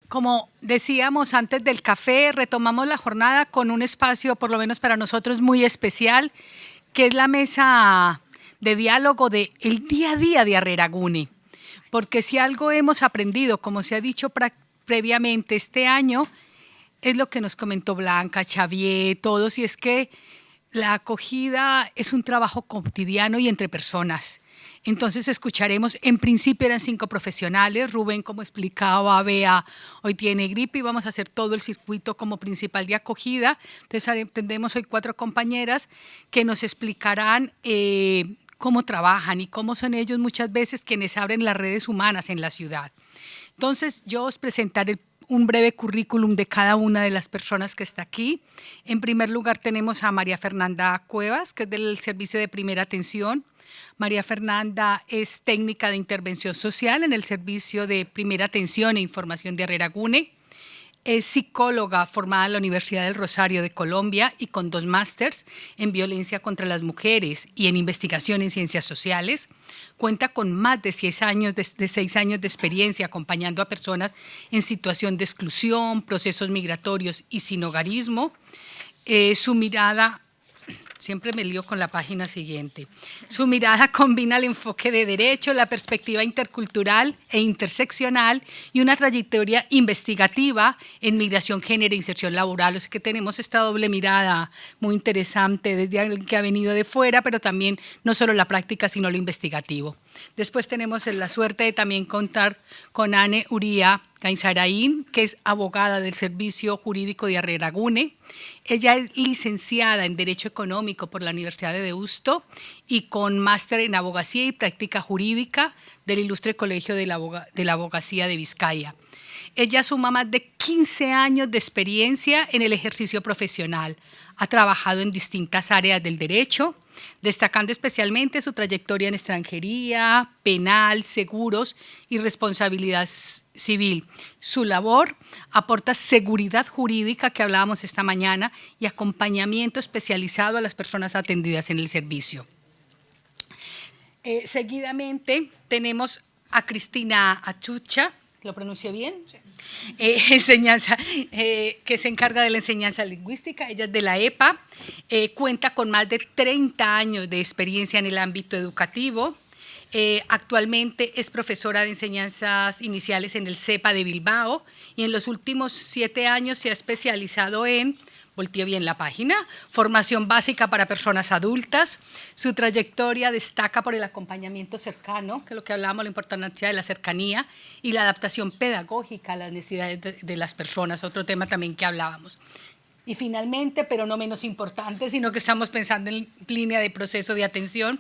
Como decíamos antes del café, retomamos la jornada con un espacio, por lo menos para nosotros, muy especial, que es la mesa de diálogo de el día a día de Arreragune. Porque si algo hemos aprendido, como se ha dicho previamente este año, es lo que nos comentó Blanca, Xavier, todos, y es que la acogida es un trabajo cotidiano y entre personas. Entonces escucharemos, en principio eran 5 profesionales, Rubén, como explicaba, Bea, hoy tiene gripe y vamos a hacer todo el circuito como principal de acogida. Entonces tendremos hoy 4 compañeras que nos explicarán cómo trabajan y cómo son ellos muchas veces quienes abren las redes humanas en la ciudad. Entonces yo os presentaré un breve currículum de cada una de las personas que está aquí. En primer lugar tenemos a María Fernanda Cuevas, que es del Servicio de Primera Atención. María Fernanda es técnica de intervención social en el Servicio de Primera Atención e Información de Arreragune. Es psicóloga formada en la Universidad del Rosario de Colombia y con 2 másters en violencia contra las mujeres y en investigación en ciencias sociales. Cuenta con más de 6 años de experiencia acompañando a personas en situación de exclusión, procesos migratorios y sin hogarismo. Su mirada, siempre me lío con la página siguiente, su mirada combina el enfoque de derecho, la perspectiva intercultural e interseccional y una trayectoria investigativa en migración, género e inserción laboral. O sea que tenemos esta doble mirada muy interesante desde alguien que ha venido de fuera, pero también no solo la práctica, sino lo investigativo. Después tenemos la suerte de también contar con Anne Uría Gainzaraín, que es abogada del Servicio Jurídico de Arreragune. Ella es licenciada en Derecho Económico por la Universidad de Deusto y con máster en Abogacía y Práctica Jurídica del Ilustre Colegio de la Abogacía de Vizcaya. Ella suma más de 15 años de experiencia en el ejercicio profesional. Ha trabajado en distintas áreas del derecho, destacando especialmente su trayectoria en extranjería, penal, seguros y responsabilidad civil. Su labor aporta seguridad jurídica, que hablábamos esta mañana, y acompañamiento especializado a las personas atendidas en el servicio. Seguidamente tenemos a Cristina Atucha, ¿lo pronuncié bien? Sí. Que se encarga de la enseñanza lingüística. Ella es de la EPA, cuenta con más de 30 años de experiencia en el ámbito educativo. Actualmente es profesora de enseñanzas iniciales en el CEPA de Bilbao y en los últimos 7 años se ha especializado en, volteé bien la página, formación básica para personas adultas. Su trayectoria destaca por el acompañamiento cercano, que es lo que hablábamos, la importancia de la cercanía y la adaptación pedagógica a las necesidades de las personas, otro tema también que hablábamos. Y finalmente, pero no menos importante, sino que estamos pensando en línea de proceso de atención,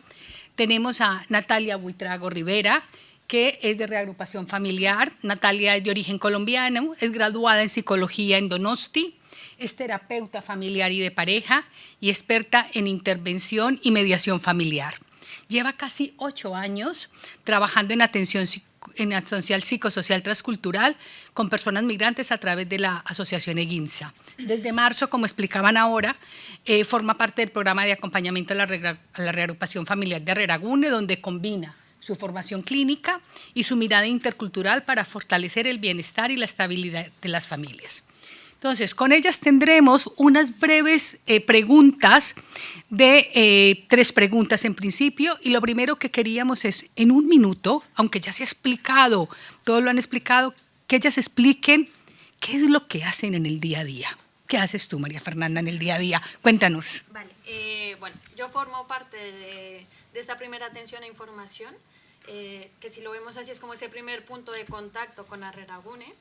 tenemos a Natalia Buitrago Rivera, que es de reagrupación familiar. Natalia es de origen colombiano, es graduada en psicología en Donosti, es terapeuta familiar y de pareja y experta en intervención y mediación familiar. Lleva casi 8 años trabajando en atención psicosocial transcultural con personas migrantes a través de la asociación EGINSA. Desde marzo, como explicaban ahora, forma parte del programa de acompañamiento a la reagrupación familiar de Arreragune, donde combina su formación clínica y su mirada intercultural para fortalecer el bienestar y la estabilidad de las familias. Entonces, con ellas tendremos unas breves preguntas de 3 preguntas en principio, y lo primero que queríamos es, en 1 minuto, aunque ya se ha explicado, todos lo han explicado, que ellas expliquen qué es lo que hacen en el día a día. ¿Qué haces tú, María Fernanda, en el día a día? Cuéntanos. Vale, bueno, yo formo parte de esta primera atención e información, que si lo vemos así es como ese primer punto de contacto con Arreragune.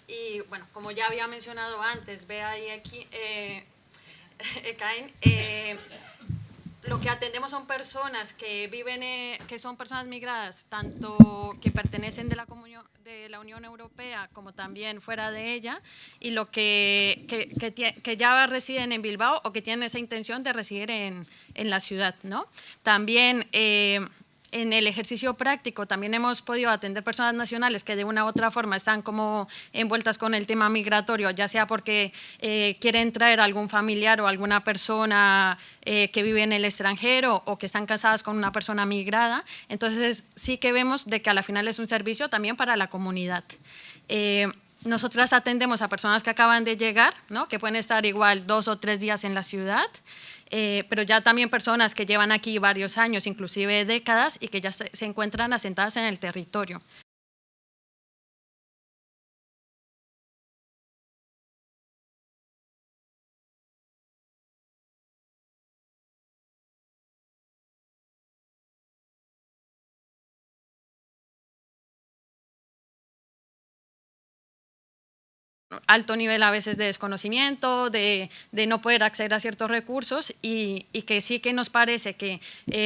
Y bueno, como ya había mencionado antes, Bea y aquí, Ekain, lo que atendemos son personas que viven, que son personas migradas, tanto que pertenecen de la Unión Europea como también fuera de ella, y lo que ya residen en Bilbao o que tienen esa intención de residir en la ciudad, ¿no? También en el ejercicio práctico también hemos podido atender personas nacionales que de una u otra forma están como envueltas con el tema migratorio, ya sea porque quieren traer algún familiar o alguna persona que vive en el extranjero o que están casadas con una persona migrada. Entonces sí que vemos de que a la final es un servicio también para la comunidad. nosotras atendemos a personas que acaban de llegar, ¿no? Que pueden estar igual 2 o 3 días en la ciudad, pero ya también personas que llevan aquí varios años, inclusive décadas, y que ya se encuentran asentadas en el territorio. Alto nivel a veces de desconocimiento, de no poder acceder a ciertos recursos y que sí que nos parece que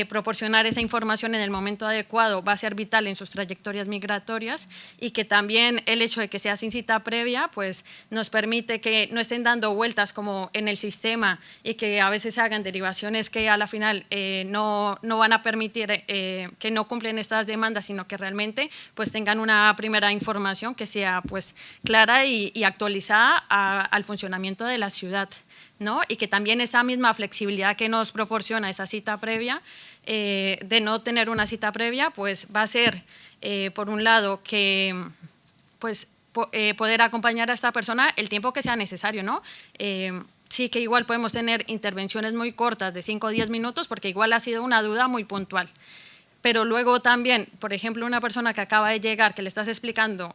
proporcionar esa información en el momento adecuado va a ser vital en sus trayectorias migratorias y que también el hecho de que sea sin cita previa pues nos permite que no estén dando vueltas como en el sistema y que a veces se hagan derivaciones que a la final no van a permitir que no cumplen estas demandas, sino que realmente pues tengan una primera información que sea pues clara y actualizada al funcionamiento de la ciudad, ¿no? Y que también esa misma flexibilidad que nos proporciona esa cita previa, de no tener una cita previa, pues va a ser, por un lado, que pues, poder acompañar a esta persona el tiempo que sea necesario, ¿no? Sí que igual podemos tener intervenciones muy cortas de 5 o 10 minutos porque igual ha sido una duda muy puntual. Pero luego también, por ejemplo, una persona que acaba de llegar, que le estás explicando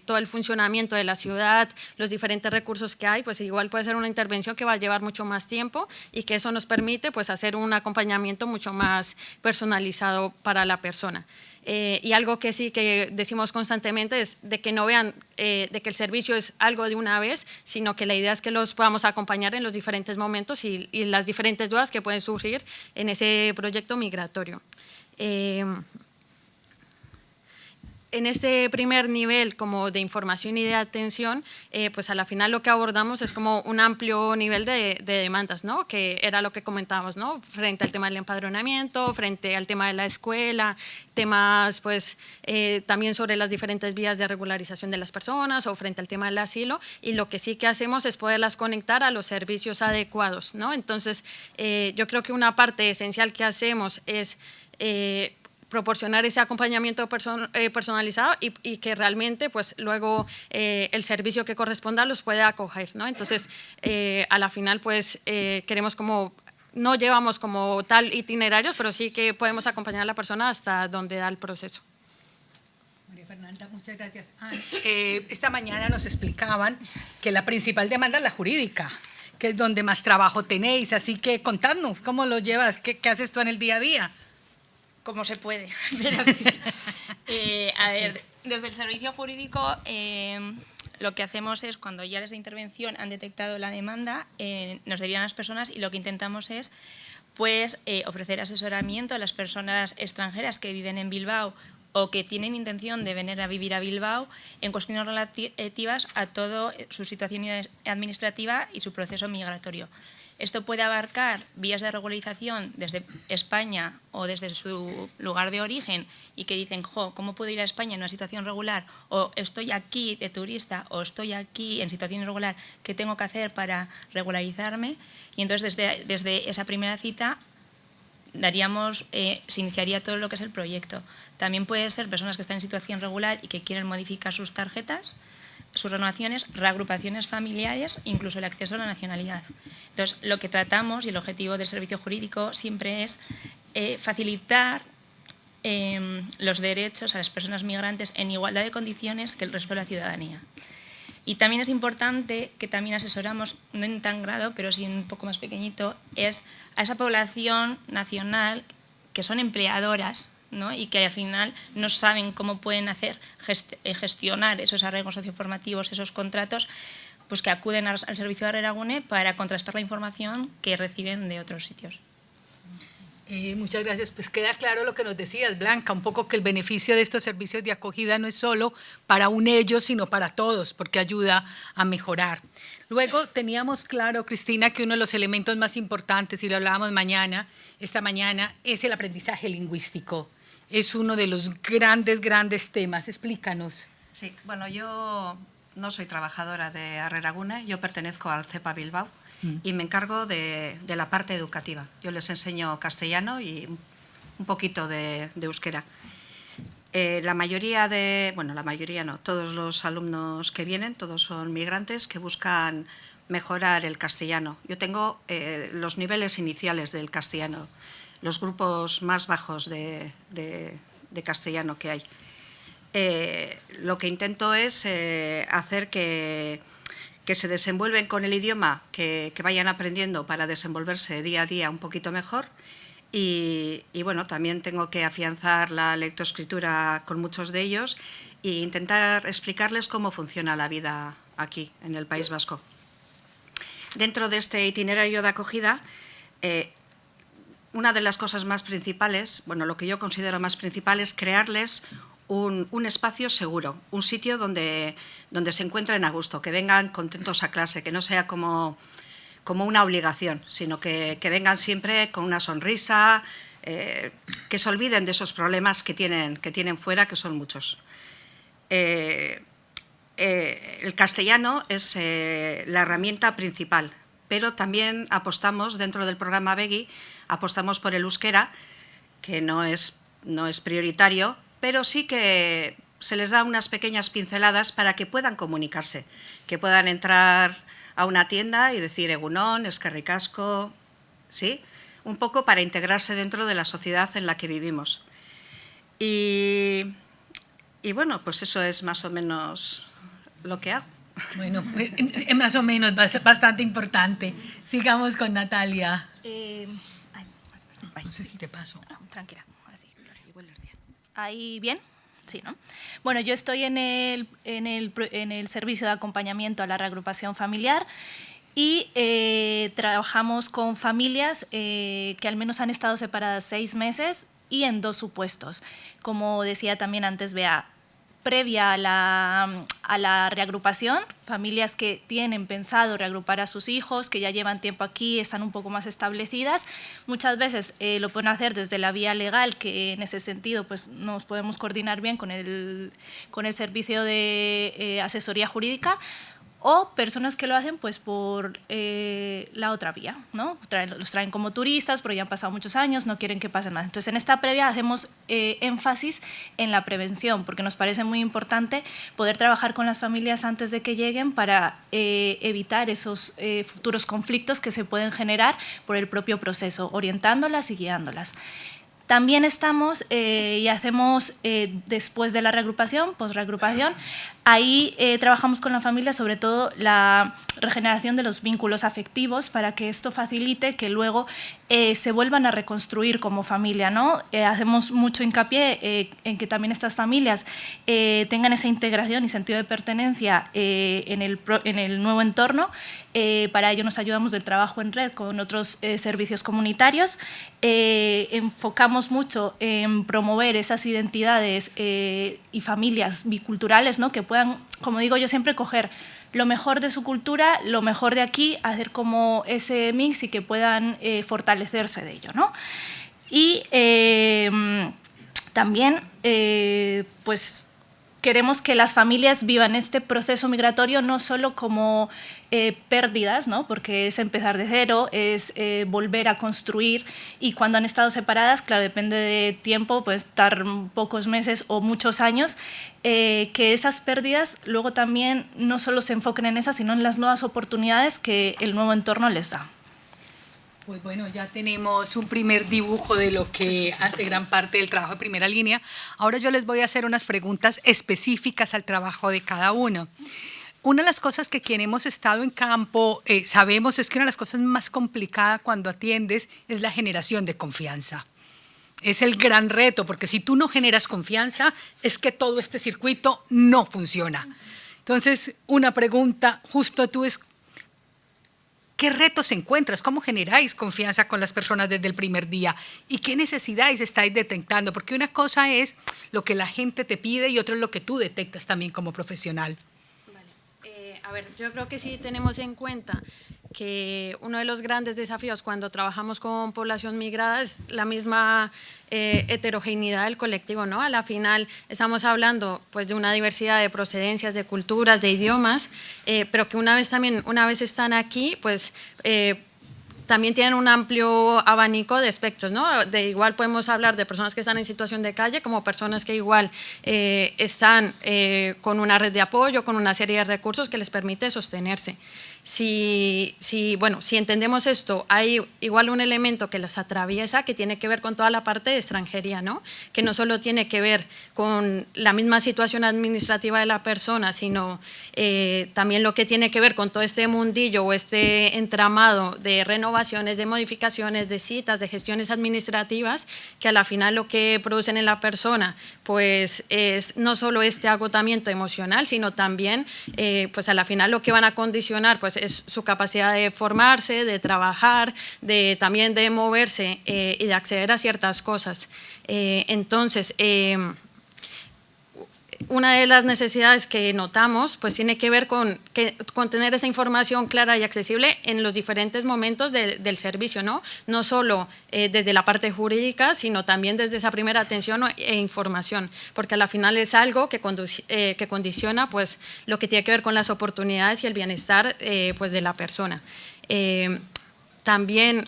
todo el funcionamiento de la ciudad, los diferentes recursos que hay, pues igual puede ser una intervención que va a llevar mucho más tiempo y que eso nos permite pues, hacer un acompañamiento mucho más personalizado para la persona. Y algo que sí que decimos constantemente es de que no vean de que el servicio es algo de una vez, sino que la idea es que los podamos acompañar en los diferentes momentos y las diferentes dudas que pueden surgir en ese proyecto migratorio. En este primer nivel como de información y de atención, pues a la final lo que abordamos es como un amplio nivel de demandas, ¿no? Que era lo que comentábamos, ¿no? Frente al tema del empadronamiento, frente al tema de la escuela, temas pues también sobre las diferentes vías de regularización de las personas o frente al tema del asilo, y lo que sí que hacemos es poderlas conectar a los servicios adecuados, ¿no? Entonces, yo creo que una parte esencial que hacemos es proporcionar ese acompañamiento personalizado y que realmente pues luego el servicio que corresponda los pueda acoger, ¿no? Entonces, a la final pues queremos como, no llevamos como tal itinerarios, pero sí que podemos acompañar a la persona hasta donde da el proceso. María Fernanda, muchas gracias. Esta mañana nos explicaban que la principal demanda es la jurídica, que es donde más trabajo tenéis, así que contadnos, ¿cómo lo llevas? ¿Qué haces tú en el día a día? Como se puede, pero sí. A ver, desde el servicio jurídico lo que hacemos es, cuando ya desde intervención han detectado la demanda, nos derivan las personas y lo que intentamos es pues, ofrecer asesoramiento a las personas extranjeras que viven en Bilbao o que tienen intención de venir a vivir a Bilbao en cuestiones relativas a toda su situación administrativa y su proceso migratorio. Esto puede abarcar vías de regularización desde España o desde su lugar de origen y que dicen, jo, ¿cómo puedo ir a España en una situación regular? O estoy aquí de turista o estoy aquí en situación irregular, ¿qué tengo que hacer para regularizarme? Y entonces desde esa primera cita se iniciaría todo lo que es el proyecto. También puede ser personas que están en situación regular y que quieren modificar sus tarjetas, sus renovaciones, reagrupaciones familiares, incluso el acceso a la nacionalidad. Entonces, lo que tratamos y el objetivo del servicio jurídico siempre es facilitar los derechos a las personas migrantes en igualdad de condiciones que el resto de la ciudadanía. Y también es importante que también asesoramos, no en tan grado, pero sí un poco más pequeñito, es a esa población nacional que son empleadoras, ¿no? Y que al final no saben cómo pueden gestionar esos arreglos socioformativos, esos contratos, pues que acuden al servicio de Arreragune para contrastar la información que reciben de otros sitios. Muchas gracias. Pues queda claro lo que nos decías, Blanca, un poco que el beneficio de estos servicios de acogida no es solo para ellos, sino para todos, porque ayuda a mejorar. Luego teníamos claro, Cristina, que uno de los elementos más importantes, y lo hablábamos esta mañana, es el aprendizaje lingüístico. Es uno de los grandes temas. Explícanos. Sí, bueno, yo no soy trabajadora de Arreragune, yo pertenezco al CEPA Bilbao y me encargo de la parte educativa. Yo les enseño castellano y un poquito de euskera. La mayoría la mayoría no, todos los alumnos que vienen, todos son migrantes que buscan mejorar el castellano. Yo tengo los niveles iniciales del castellano, los grupos más bajos de castellano que hay. Lo que intento es hacer que se desenvuelven con el idioma, que vayan aprendiendo para desenvolverse día a día un poquito mejor. Y bueno, también tengo que afianzar la lectoescritura con muchos de ellos e intentar explicarles cómo funciona la vida aquí, en el País Vasco. Dentro de este itinerario de acogida, una de las cosas más principales, bueno, lo que yo considero más principal es crearles un espacio seguro, un sitio donde se encuentren a gusto, que vengan contentos a clase, que no sea como una obligación, sino que vengan siempre con una sonrisa, que se olviden de esos problemas que tienen fuera, que son muchos. El castellano es la herramienta principal, pero también apostamos, dentro del programa BEGI, apostamos por el euskera, que no es prioritario, pero sí que se les da unas pequeñas pinceladas para que puedan comunicarse, que puedan entrar a una tienda y decir egunon, eskerrik asko, ¿sí? Un poco para integrarse dentro de la sociedad en la que vivimos. Y bueno, pues eso es más o menos lo que hago. Bueno, más o menos, bastante importante. Sigamos con Natalia. No sé si te paso. No, tranquila, así. ¿Ahí bien? Sí, ¿no? Bueno, yo estoy en el servicio de acompañamiento a la reagrupación familiar y trabajamos con familias que al menos han estado separadas 6 meses y en 2 supuestos. Como decía también antes Bea, previa a la reagrupación, familias que tienen pensado reagrupar a sus hijos, que ya llevan tiempo aquí, están un poco más establecidas, muchas veces lo pueden hacer desde la vía legal, que en ese sentido pues, nos podemos coordinar bien con el servicio de asesoría jurídica, o personas que lo hacen pues, por la otra vía, ¿no? Los traen como turistas, pero ya han pasado muchos años, no quieren que pasen más. Entonces, en esta previa hacemos énfasis en la prevención, porque nos parece muy importante poder trabajar con las familias antes de que lleguen para evitar esos futuros conflictos que se pueden generar por el propio proceso, orientándolas y guiándolas. También estamos y hacemos después de la reagrupación, posreagrupación, ahí trabajamos con la familia sobre todo la regeneración de los vínculos afectivos para que esto facilite que luego se vuelvan a reconstruir como familia, ¿no? Hacemos mucho hincapié en que también estas familias tengan esa integración y sentido de pertenencia en el nuevo entorno. Para ello nos ayudamos del trabajo en red con otros servicios comunitarios. Enfocamos mucho en promover esas identidades y familias biculturales, ¿no? Que puedan, como digo yo siempre, coger lo mejor de su cultura, lo mejor de aquí, hacer como ese mix y que puedan fortalecerse de ello, ¿no? Y también, pues, queremos que las familias vivan este proceso migratorio no solo como pérdidas, ¿no? Porque es empezar de cero, es volver a construir, y cuando han estado separadas, claro, depende de tiempo, puede estar pocos meses o muchos años, que esas pérdidas luego también no solo se enfoquen en esas, sino en las nuevas oportunidades que el nuevo entorno les da. Pues bueno, ya tenemos un primer dibujo de lo que hace gran parte del trabajo de primera línea. Ahora yo les voy a hacer unas preguntas específicas al trabajo de cada uno. Una de las cosas que quien hemos estado en campo sabemos es que una de las cosas más complicadas cuando atiendes es la generación de confianza. Es el gran reto, porque si tú no generas confianza, es que todo este circuito no funciona. Entonces, una pregunta justo tú es, ¿qué retos encuentras? ¿Cómo generáis confianza con las personas desde el primer día? ¿Y qué necesidades estáis detectando? Porque una cosa es lo que la gente te pide y otra es lo que tú detectas también como profesional. A ver, yo creo que sí tenemos en cuenta que uno de los grandes desafíos cuando trabajamos con población migrada es la misma heterogeneidad del colectivo, ¿no? A la final estamos hablando pues, de una diversidad de procedencias, de culturas, de idiomas, pero que una vez están aquí, pues también tienen un amplio abanico de espectros, ¿no? De igual podemos hablar de personas que están en situación de calle como personas que igual están con una red de apoyo, con una serie de recursos que les permite sostenerse. Si entendemos esto, hay igual un elemento que las atraviesa que tiene que ver con toda la parte de extranjería, ¿no? Que no solo tiene que ver con la misma situación administrativa de la persona, sino también lo que tiene que ver con todo este mundillo o este entramado de renovaciones, de modificaciones, de citas, de gestiones administrativas, que a la final lo que producen en la persona pues es no solo este agotamiento emocional, sino también pues a la final lo que van a condicionar pues es su capacidad de formarse, de trabajar, también de moverse y de acceder a ciertas cosas. Entonces, una de las necesidades que notamos pues tiene que ver con tener esa información clara y accesible en los diferentes momentos del servicio, ¿no? No solo desde la parte jurídica, sino también desde esa primera atención e información, porque a la final es algo que condiciona pues, lo que tiene que ver con las oportunidades y el bienestar pues, de la persona. También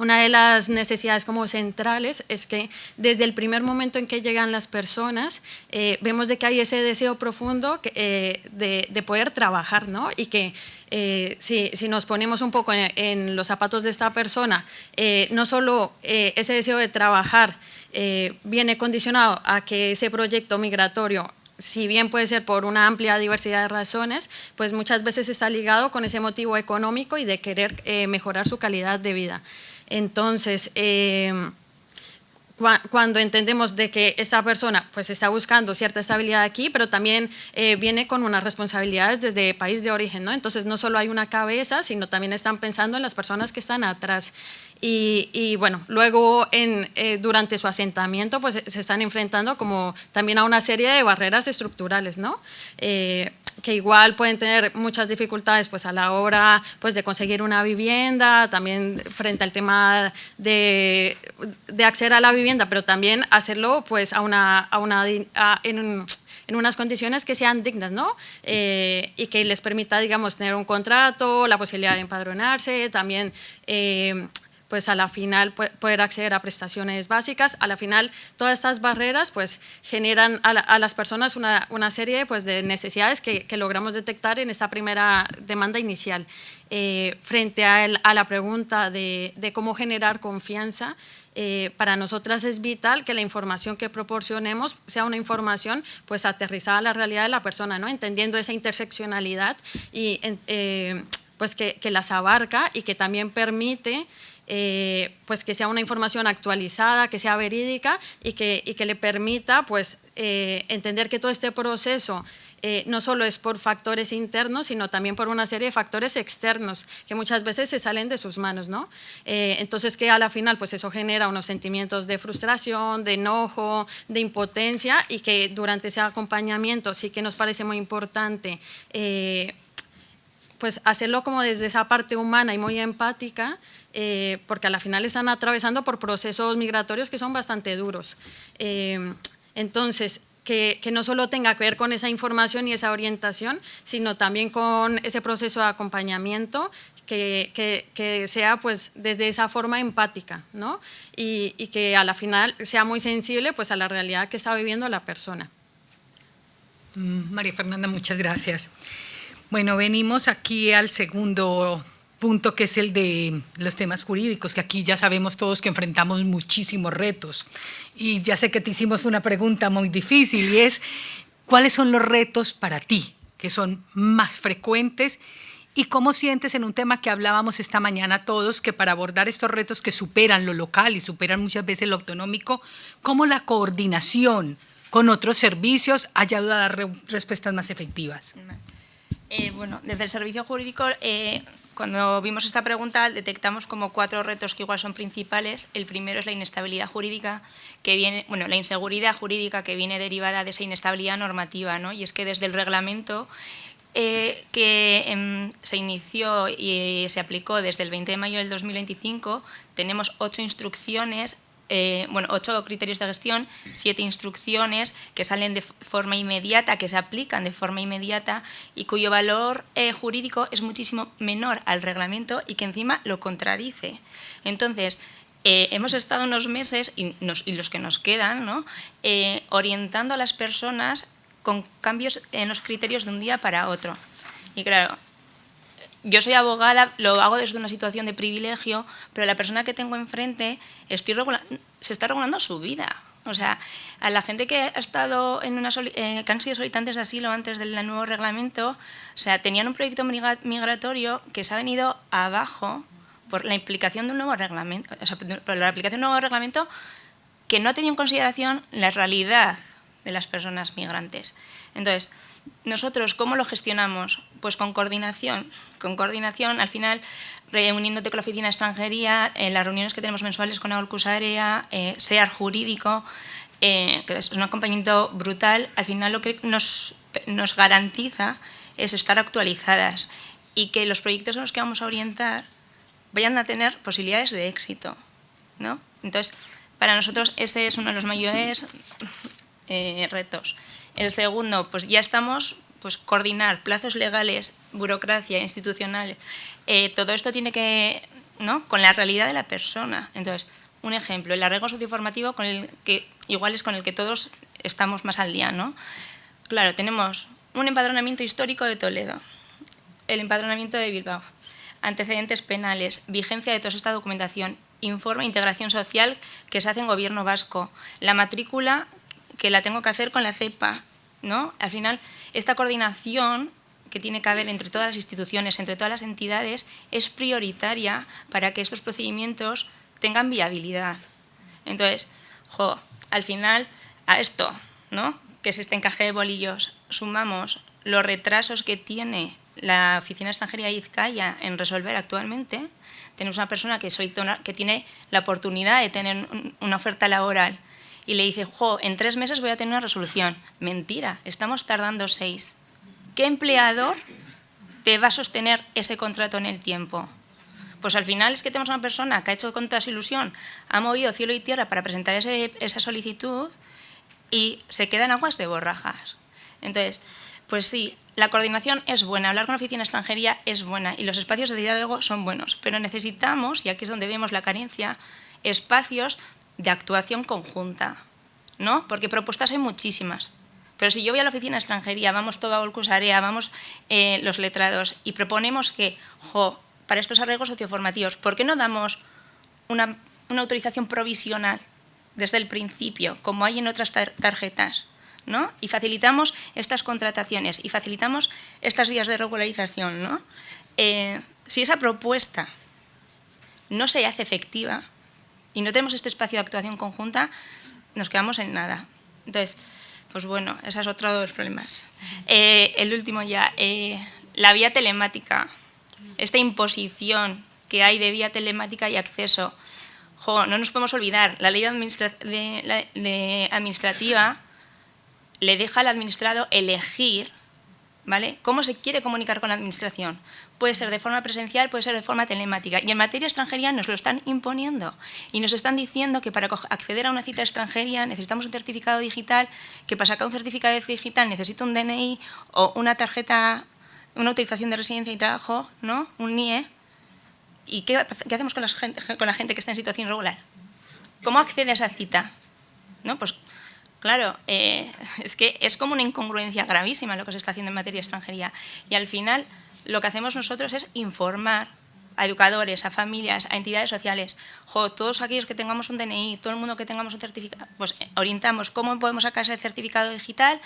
una de las necesidades como centrales es que desde el primer momento en que llegan las personas vemos de que hay ese deseo profundo de poder trabajar, ¿no? Y que si nos ponemos un poco en los zapatos de esta persona, no solo ese deseo de trabajar viene condicionado a que ese proyecto migratorio, si bien puede ser por una amplia diversidad de razones, pues muchas veces está ligado con ese motivo económico y de querer mejorar su calidad de vida. Entonces, cuando entendemos de que esta persona pues, está buscando cierta estabilidad aquí, pero también viene con unas responsabilidades desde el país de origen, ¿no? Entonces, no solo hay una cabeza, sino también están pensando en las personas que están atrás. Y bueno, luego durante su asentamiento pues, se están enfrentando como también a una serie de barreras estructurales, ¿no? Que igual pueden tener muchas dificultades pues, a la hora pues, de conseguir una vivienda, también frente al tema de acceder a la vivienda, pero también hacerlo pues, en unas condiciones que sean dignas, ¿no? Y que les permita, digamos, tener un contrato, la posibilidad de empadronarse, también pues a la final poder acceder a prestaciones básicas. A la final todas estas barreras pues generan a las personas una serie pues de necesidades que logramos detectar en esta primera demanda inicial. Frente a la pregunta de cómo generar confianza, para nosotras es vital que la información que proporcionemos sea una información pues aterrizada a la realidad de la persona, ¿no? Entendiendo esa interseccionalidad y pues que las abarca y que también permite pues que sea una información actualizada, que sea verídica y que le permita pues, entender que todo este proceso no solo es por factores internos, sino también por una serie de factores externos que muchas veces se salen de sus manos, ¿no? Entonces que a la final pues eso genera unos sentimientos de frustración, de enojo, de impotencia y que durante ese acompañamiento sí que nos parece muy importante pues hacerlo como desde esa parte humana y muy empática, porque a la final están atravesando por procesos migratorios que son bastante duros. Entonces, que no solo tenga que ver con esa información y esa orientación, sino también con ese proceso de acompañamiento que sea pues, desde esa forma empática, ¿no? Y que a la final sea muy sensible pues, a la realidad que está viviendo la persona. María Fernanda, muchas gracias. Bueno, venimos aquí al segundo punto, que es el de los temas jurídicos, que aquí ya sabemos todos que enfrentamos muchísimos retos. Y ya sé que te hicimos una pregunta muy difícil y es, ¿cuáles son los retos para ti que son más frecuentes? ¿Y cómo sientes en un tema que hablábamos esta mañana todos, que para abordar estos retos que superan lo local y superan muchas veces lo autonómico, cómo la coordinación con otros servicios ayuda a dar respuestas más efectivas? Bueno, desde el servicio jurídico, cuando vimos esta pregunta, detectamos como 4 retos que igual son principales. El primero es la inestabilidad jurídica, que viene, bueno, la inseguridad jurídica que viene derivada de esa inestabilidad normativa, ¿no? Y es que desde el reglamento que se inició y se aplicó desde el 20 de mayo del 2025, tenemos 8 instrucciones bueno, 8 criterios de gestión, 7 instrucciones que salen de forma inmediata, que se aplican de forma inmediata y cuyo valor jurídico es muchísimo menor al reglamento y que encima lo contradice. Entonces, hemos estado unos meses, y los que nos quedan, ¿no? Orientando a las personas con cambios en los criterios de un día para otro. Y claro, yo soy abogada, lo hago desde una situación de privilegio, pero la persona que tengo enfrente se está regulando su vida. O sea, a la gente que ha estado que han sido solicitantes de asilo antes del nuevo reglamento, o sea, tenían un proyecto migratorio que se ha venido abajo por la implicación de un nuevo reglamento, o sea, por la aplicación de un nuevo reglamento que no ha tenido en consideración la realidad de las personas migrantes. Entonces, nosotros, ¿cómo lo gestionamos? Pues con coordinación. Con coordinación, al final, reuniéndote con la oficina de extranjería, en las reuniones que tenemos mensuales con Aholkusarea, SEAR jurídico, que es un acompañamiento brutal, al final lo que nos garantiza es estar actualizadas y que los proyectos en los que vamos a orientar vayan a tener posibilidades de éxito, ¿no? Entonces, para nosotros ese es uno de los mayores retos. El segundo, pues ya estamos, pues coordinar plazos legales, burocracia, institucionales. Todo esto tiene que, ¿no? Con la realidad de la persona. Entonces, un ejemplo, el arraigo socioformativo con el que igual es con el que todos estamos más al día, ¿no? Claro, tenemos un empadronamiento histórico de Toledo, el empadronamiento de Bilbao, antecedentes penales, vigencia de toda esta documentación, informe de integración social que se hace en Gobierno vasco, la matrícula que la tengo que hacer con la CEPA, ¿no? Al final, esta coordinación que tiene que haber entre todas las instituciones, entre todas las entidades, es prioritaria para que estos procedimientos tengan viabilidad. Entonces, al final, a esto, ¿no? Que es este encaje de bolillos, sumamos los retrasos que tiene la Oficina de Extranjería de Vizcaya en resolver actualmente. Tenemos una persona que tiene la oportunidad de tener una oferta laboral y le dice, en 3 meses voy a tener una resolución. Mentira, estamos tardando 6. ¿Qué empleador te va a sostener ese contrato en el tiempo? Pues al final es que tenemos una persona que ha hecho con toda su ilusión, ha movido cielo y tierra para presentar esa solicitud y se queda en aguas de borrajas. Entonces, pues sí, la coordinación es buena, hablar con la oficina de extranjería es buena y los espacios de diálogo son buenos, pero necesitamos, y aquí es donde vemos la carencia, espacios de actuación conjunta, ¿no? Porque propuestas hay muchísimas. Pero si yo voy a la oficina de extranjería, vamos todo a Aholkusarea, vamos los letrados y proponemos que, para estos arraigos socioformativos, ¿por qué no damos una autorización provisional desde el principio, como hay en otras tarjetas, ¿no? Y facilitamos estas contrataciones y facilitamos estas vías de regularización, ¿no? Si esa propuesta no se hace efectiva y no tenemos este espacio de actuación conjunta, nos quedamos en nada. Entonces, pues bueno, ese es otro de los problemas. El último ya, la vía telemática, esta imposición que hay de vía telemática y acceso. No nos podemos olvidar, la ley administrativa le deja al administrado elegir, ¿vale?, cómo se quiere comunicar con la administración. Puede ser de forma presencial, puede ser de forma telemática. Y en materia de extranjería nos lo están imponiendo. Y nos están diciendo que para acceder a una cita de extranjería necesitamos un certificado digital, que para sacar un certificado digital necesito un DNI o una tarjeta, una autorización de residencia y trabajo, ¿no?, un NIE. ¿Y qué hacemos con la gente que está en situación irregular? ¿Cómo accede a esa cita? ¿No? Pues claro, es que es como una incongruencia gravísima lo que se está haciendo en materia de extranjería. Y al final lo que hacemos nosotros es informar a educadores, a familias, a entidades sociales. Todos aquellos que tengamos un DNI, todo el mundo que tengamos un certificado, pues orientamos cómo podemos sacar ese certificado digital,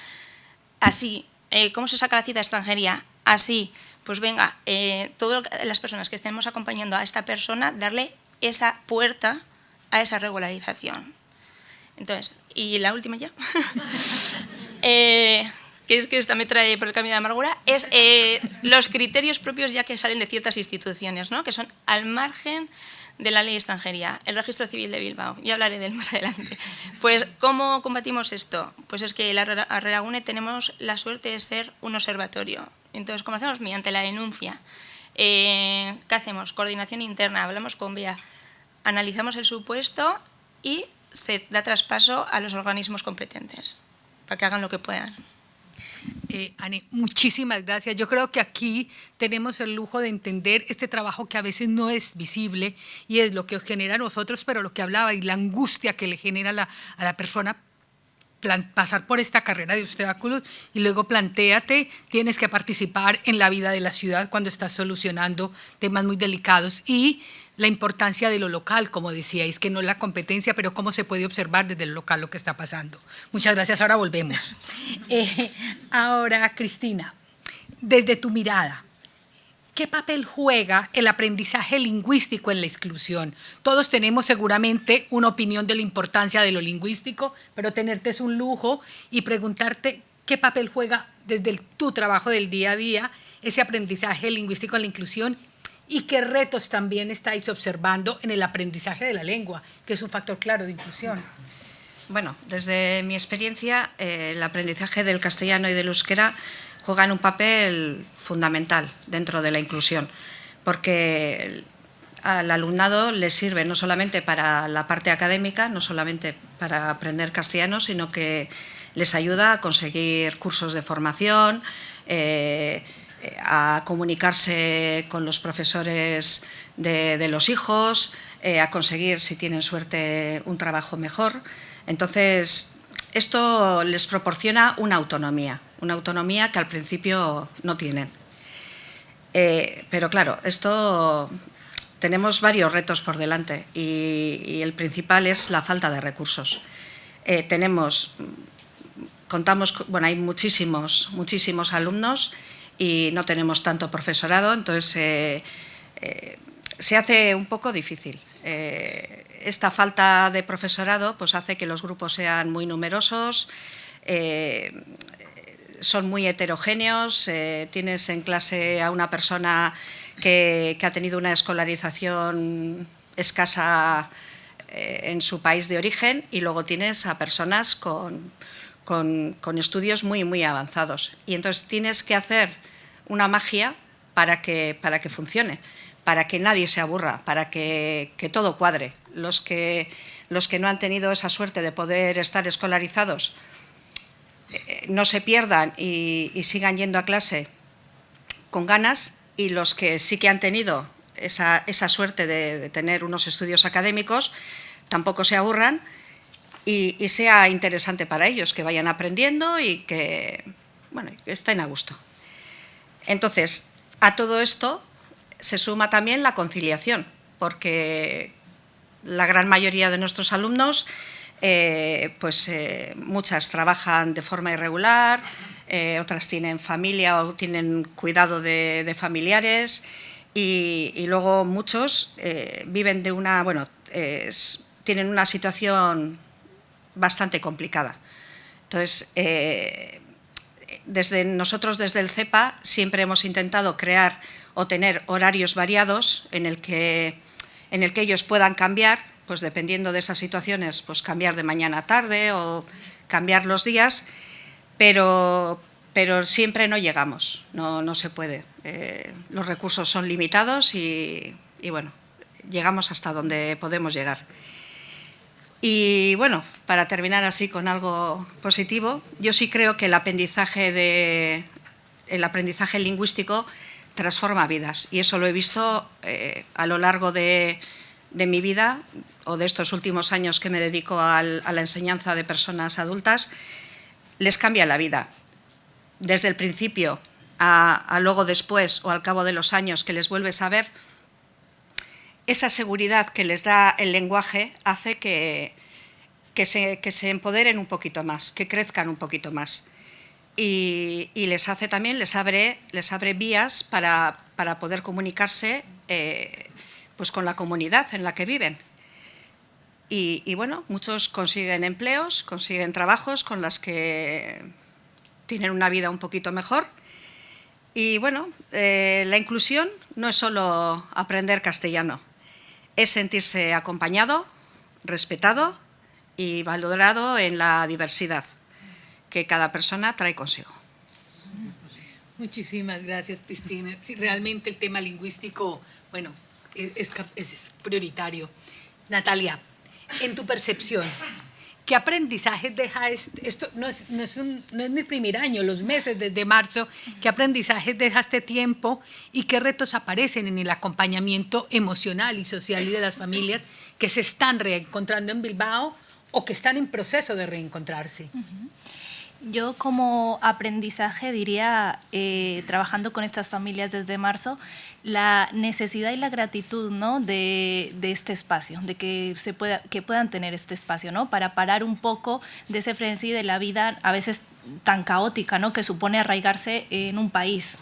así. ¿Cómo se saca la cita de extranjería? Así. Pues venga, todas las personas que estemos acompañando a esta persona, darle esa puerta a esa regularización. Entonces, y la última ya, que es que esta me trae por el camino de amargura, es los criterios propios ya que salen de ciertas instituciones, ¿no?, que son al margen de la ley de extranjería, el registro civil de Bilbao, ya hablaré de él más adelante. Pues, ¿cómo combatimos esto? Pues es que en la Arreragune tenemos la suerte de ser un observatorio. Entonces, ¿cómo hacemos? Mediante la denuncia. ¿Qué hacemos? Coordinación interna, hablamos con BEA, analizamos el supuesto y se da traspaso a los organismos competentes para que hagan lo que puedan. Ane, muchísimas gracias. Yo creo que aquí tenemos el lujo de entender este trabajo que a veces no es visible y es lo que os genera a nosotros, pero lo que hablaba y la angustia que le genera a la persona pasar por esta carrera de obstáculos y luego plantéate, tienes que participar en la vida de la ciudad cuando estás solucionando temas muy delicados y la importancia de lo local, como decíais, que no es la competencia, pero cómo se puede observar desde lo local lo que está pasando. Muchas gracias, ahora volvemos. Ahora, Cristina, desde tu mirada, ¿qué papel juega el aprendizaje lingüístico en la exclusión? Todos tenemos seguramente una opinión de la importancia de lo lingüístico, pero tenerte es un lujo y preguntarte qué papel juega desde tu trabajo del día a día ese aprendizaje lingüístico en la inclusión y qué retos también estáis observando en el aprendizaje de la lengua, que es un factor claro de inclusión. Bueno, desde mi experiencia, el aprendizaje del castellano y del euskera juegan un papel fundamental dentro de la inclusión, porque al alumnado le sirve no solamente para la parte académica, no solamente para aprender castellano, sino que les ayuda a conseguir cursos de formación, a comunicarse con los profesores de los hijos, a conseguir, si tienen suerte, un trabajo mejor. Entonces, esto les proporciona una autonomía que al principio no tienen. Pero claro, esto tenemos varios retos por delante y el principal es la falta de recursos. Hay muchísimos alumnos y no tenemos tanto profesorado, entonces se hace un poco difícil. Esta falta de profesorado pues hace que los grupos sean muy numerosos, son muy heterogéneos, tienes en clase a una persona que ha tenido una escolarización escasa en su país de origen y luego tienes a personas con estudios muy avanzados. Y entonces tienes que hacer una magia para que funcione, para que nadie se aburra, para que todo cuadre. Los que no han tenido esa suerte de poder estar escolarizados no se pierdan y sigan yendo a clase con ganas, y los que sí que han tenido esa suerte de tener unos estudios académicos tampoco se aburran y sea interesante para ellos, que vayan aprendiendo y que estén a gusto. Entonces, a todo esto se suma también la conciliación, porque la gran mayoría de nuestros alumnos, muchas trabajan de forma irregular, otras tienen familia o tienen cuidado de familiares y luego muchos viven tienen una situación bastante complicada. Entonces, nosotros desde el CEPA siempre hemos intentado crear o tener horarios variados en el que ellos puedan cambiar, pues dependiendo de esas situaciones, pues cambiar de mañana a tarde o cambiar los días, pero siempre no llegamos, no se puede. Los recursos son limitados y llegamos hasta donde podemos llegar. Y para terminar así con algo positivo, yo sí creo que el aprendizaje lingüístico transforma vidas, y eso lo he visto a lo largo de mi vida o de estos últimos años que me dedico a la enseñanza de personas adultas. Les cambia la vida desde el principio a luego después o al cabo de los años que les vuelves a ver. Esa seguridad que les da el lenguaje hace que se empoderen un poquito más, que crezcan un poquito más. Y les hace también, les abre vías para poder comunicarse pues con la comunidad en la que viven. Y muchos consiguen empleos, consiguen trabajos con las que tienen una vida un poquito mejor. Y la inclusión no es solo aprender castellano, es sentirse acompañado, respetado y valorado en la diversidad que cada persona trae consigo. Muchísimas gracias, Cristina. Sí, realmente el tema lingüístico, es prioritario. Natalia, En tu percepción, ¿qué aprendizajes deja esto? No es mi primer año, los meses desde marzo. ¿Qué aprendizajes deja este tiempo y qué retos aparecen en el acompañamiento emocional y social y de las familias que se están reencontrando en Bilbao o que están en proceso de reencontrarse? Yo como aprendizaje diría, trabajando con estas familias desde marzo, la necesidad y la gratitud, ¿no?, de este espacio, de que puedan tener este espacio, ¿no?, para parar un poco de ese frenesí de la vida a veces tan caótica, ¿no?, que supone arraigarse en un país.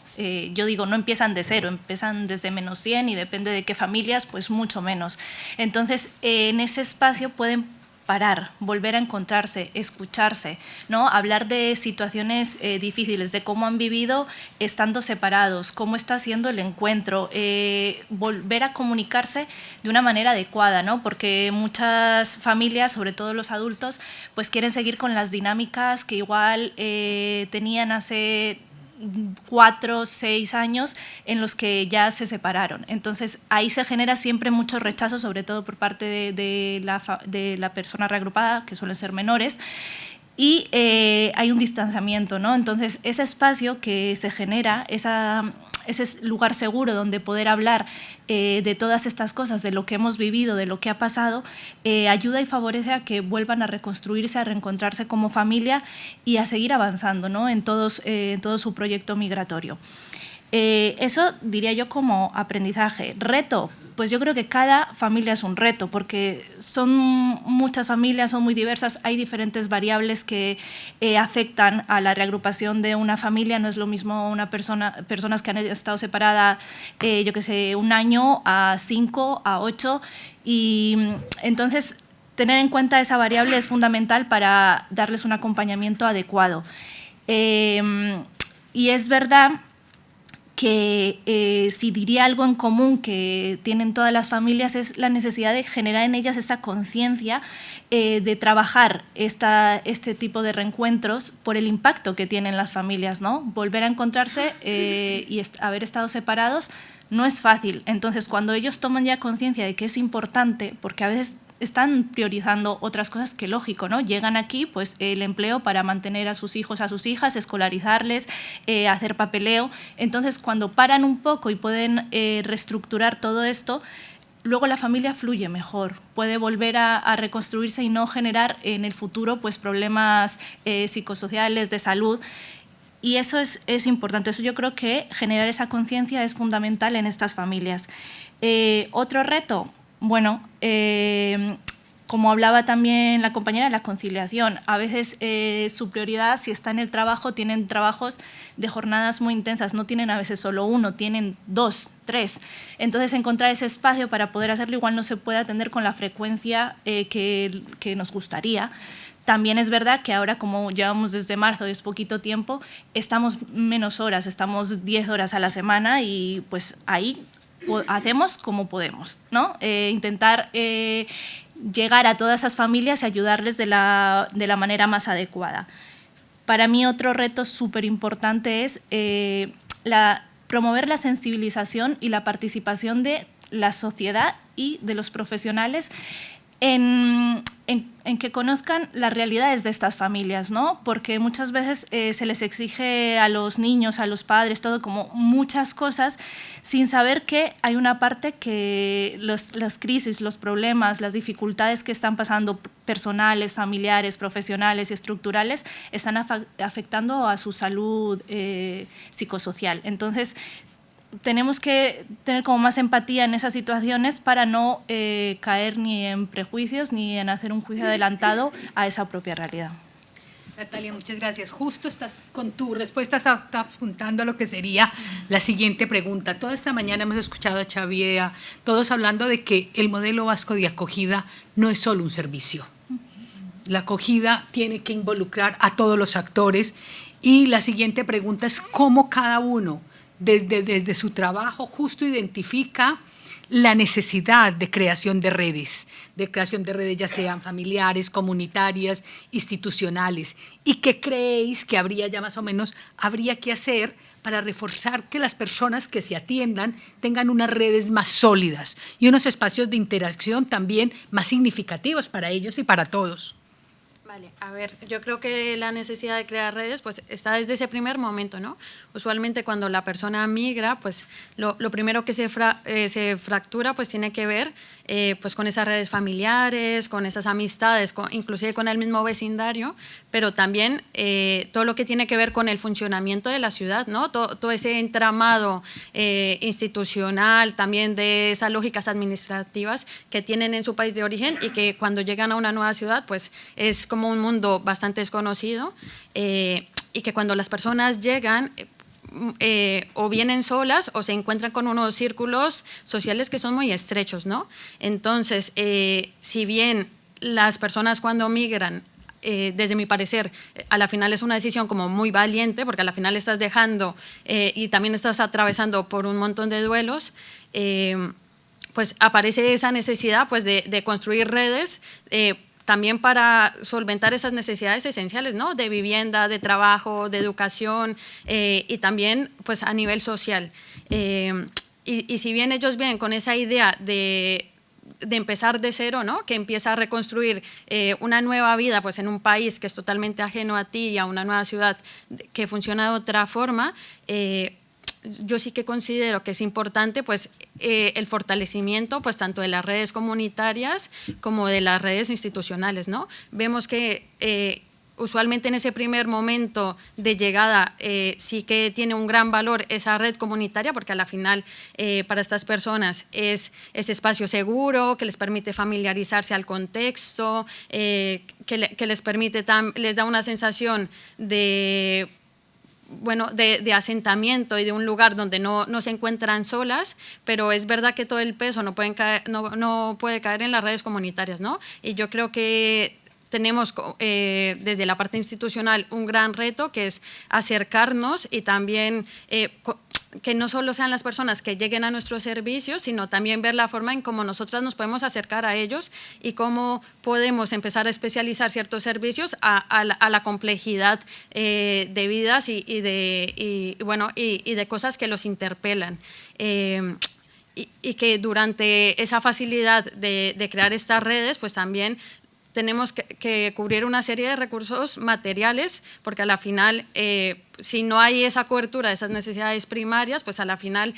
Yo digo, no empiezan de cero, empiezan desde -100 y depende de qué familias, pues mucho menos. Entonces, en ese espacio pueden parar, volver a encontrarse, escucharse, ¿no? Hablar de situaciones difíciles, de cómo han vivido estando separados, cómo está siendo el encuentro, volver a comunicarse de una manera adecuada, ¿no? Porque muchas familias, sobre todo los adultos, pues quieren seguir con las dinámicas que igual tenían hace 4 o 6 años en los que ya se separaron. Entonces, ahí se genera siempre mucho rechazo, sobre todo por parte de la persona reagrupada, que suelen ser menores, y hay un distanciamiento, ¿no? Entonces, ese espacio que se genera, ese lugar seguro donde poder hablar de todas estas cosas, de lo que hemos vivido, de lo que ha pasado, ayuda y favorece a que vuelvan a reconstruirse, a reencontrarse como familia y a seguir avanzando, ¿no?, en todo su proyecto migratorio. Eso diría yo como aprendizaje. Reto, pues yo creo que cada familia es un reto, porque son muchas familias, son muy diversas, hay diferentes variables que afectan a la reagrupación de una familia. No es lo mismo personas que han estado separadas, yo qué sé, 1 año, a 5, a 8, y entonces tener en cuenta esa variable es fundamental para darles un acompañamiento adecuado. Y es verdad que si diría algo en común que tienen todas las familias es la necesidad de generar en ellas esa conciencia de trabajar este tipo de reencuentros por el impacto que tienen las familias, ¿no? Volver a encontrarse y haber estado separados no es fácil. Entonces, cuando ellos toman ya conciencia de que es importante, porque a veces están priorizando otras cosas que lógico, ¿no? Llegan aquí, pues el empleo para mantener a sus hijos, a sus hijas, escolarizarles, hacer papeleo. Entonces, cuando paran un poco y pueden reestructurar todo esto, luego la familia fluye mejor, puede volver a reconstruirse y no generar en el futuro pues problemas psicosociales, de salud. Y eso es importante. Eso yo creo que generar esa conciencia es fundamental en estas familias. Otro reto, bueno, como hablaba también la compañera, la conciliación. A veces su prioridad, si está en el trabajo, tienen trabajos de jornadas muy intensas, no tienen a veces solo 1, tienen 2, 3. Entonces, encontrar ese espacio para poder hacerlo igual no se puede atender con la frecuencia que nos gustaría. También es verdad que ahora, como llevamos desde marzo, es poquito tiempo, estamos menos horas, estamos 10 horas a la semana y pues ahí hacemos como podemos, ¿no? Intentar llegar a todas esas familias y ayudarles de la manera más adecuada. Para mí otro reto súper importante es promover la sensibilización y la participación de la sociedad y de los profesionales en que conozcan las realidades de estas familias, ¿no? Porque muchas veces se les exige a los niños, a los padres, todo como muchas cosas, sin saber que hay una parte que las crisis, los problemas, las dificultades que están pasando personales, familiares, profesionales y estructurales están afectando a su salud psicosocial. Entonces, tenemos que tener como más empatía en esas situaciones para no caer ni en prejuicios ni en hacer un juicio adelantado a esa propia realidad. Natalia, muchas gracias. Justo con tu respuesta estás apuntando a lo que sería la siguiente pregunta. Toda esta mañana hemos escuchado a Xavier, todos hablando de que el modelo vasco de acogida no es solo un servicio. La acogida tiene que involucrar a todos los actores y la siguiente pregunta es cómo cada uno desde su trabajo justo identifica la necesidad de creación de redes ya sean familiares, comunitarias, institucionales, y qué creéis que habría ya más o menos, habría que hacer para reforzar que las personas que se atiendan tengan unas redes más sólidas y unos espacios de interacción también más significativos para ellos y para todos. Vale, a ver, yo creo que la necesidad de crear redes pues está desde ese primer momento, ¿no? Usualmente cuando la persona migra, pues lo primero que se fractura pues tiene que ver pues con esas redes familiares, con esas amistades, inclusive con el mismo vecindario, pero también todo lo que tiene que ver con el funcionamiento de la ciudad, ¿no? Todo ese entramado institucional, también de esas lógicas administrativas que tienen en su país de origen y que cuando llegan a una nueva ciudad pues es como un mundo bastante desconocido y que cuando las personas llegan o vienen solas o se encuentran con unos círculos sociales que son muy estrechos, ¿no? Entonces, si bien las personas cuando migran, desde mi parecer, a la final es una decisión como muy valiente, porque a la final estás dejando y también estás atravesando por un montón de duelos, pues aparece esa necesidad pues, de construir redes también para solventar esas necesidades esenciales, ¿no? De vivienda, de trabajo, de educación y también pues, a nivel social. Y si bien ellos vienen con esa idea de empezar de cero, ¿no? Que empieza a reconstruir una nueva vida pues, en un país que es totalmente ajeno a ti y a una nueva ciudad que funciona de otra forma, yo sí que considero que es importante pues, el fortalecimiento pues, tanto de las redes comunitarias como de las redes institucionales, ¿no? Vemos que usualmente en ese primer momento de llegada sí que tiene un gran valor esa red comunitaria porque a la final para estas personas es ese espacio seguro que les permite familiarizarse al contexto, que les permite, les da una sensación de asentamiento y de un lugar donde no se encuentran solas, pero es verdad que todo el peso no puede caer en las redes comunitarias, ¿no? Y yo creo que tenemos desde la parte institucional un gran reto que es acercarnos y también que no solo sean las personas que lleguen a nuestros servicios, sino también ver la forma en cómo nosotras nos podemos acercar a ellos y cómo podemos empezar a especializar ciertos servicios a la complejidad de vidas y de cosas que los interpelan. Y que durante esa facilidad de crear estas redes, pues también tenemos que cubrir una serie de recursos materiales, porque a la final, si no hay esa cobertura de esas necesidades primarias, pues a la final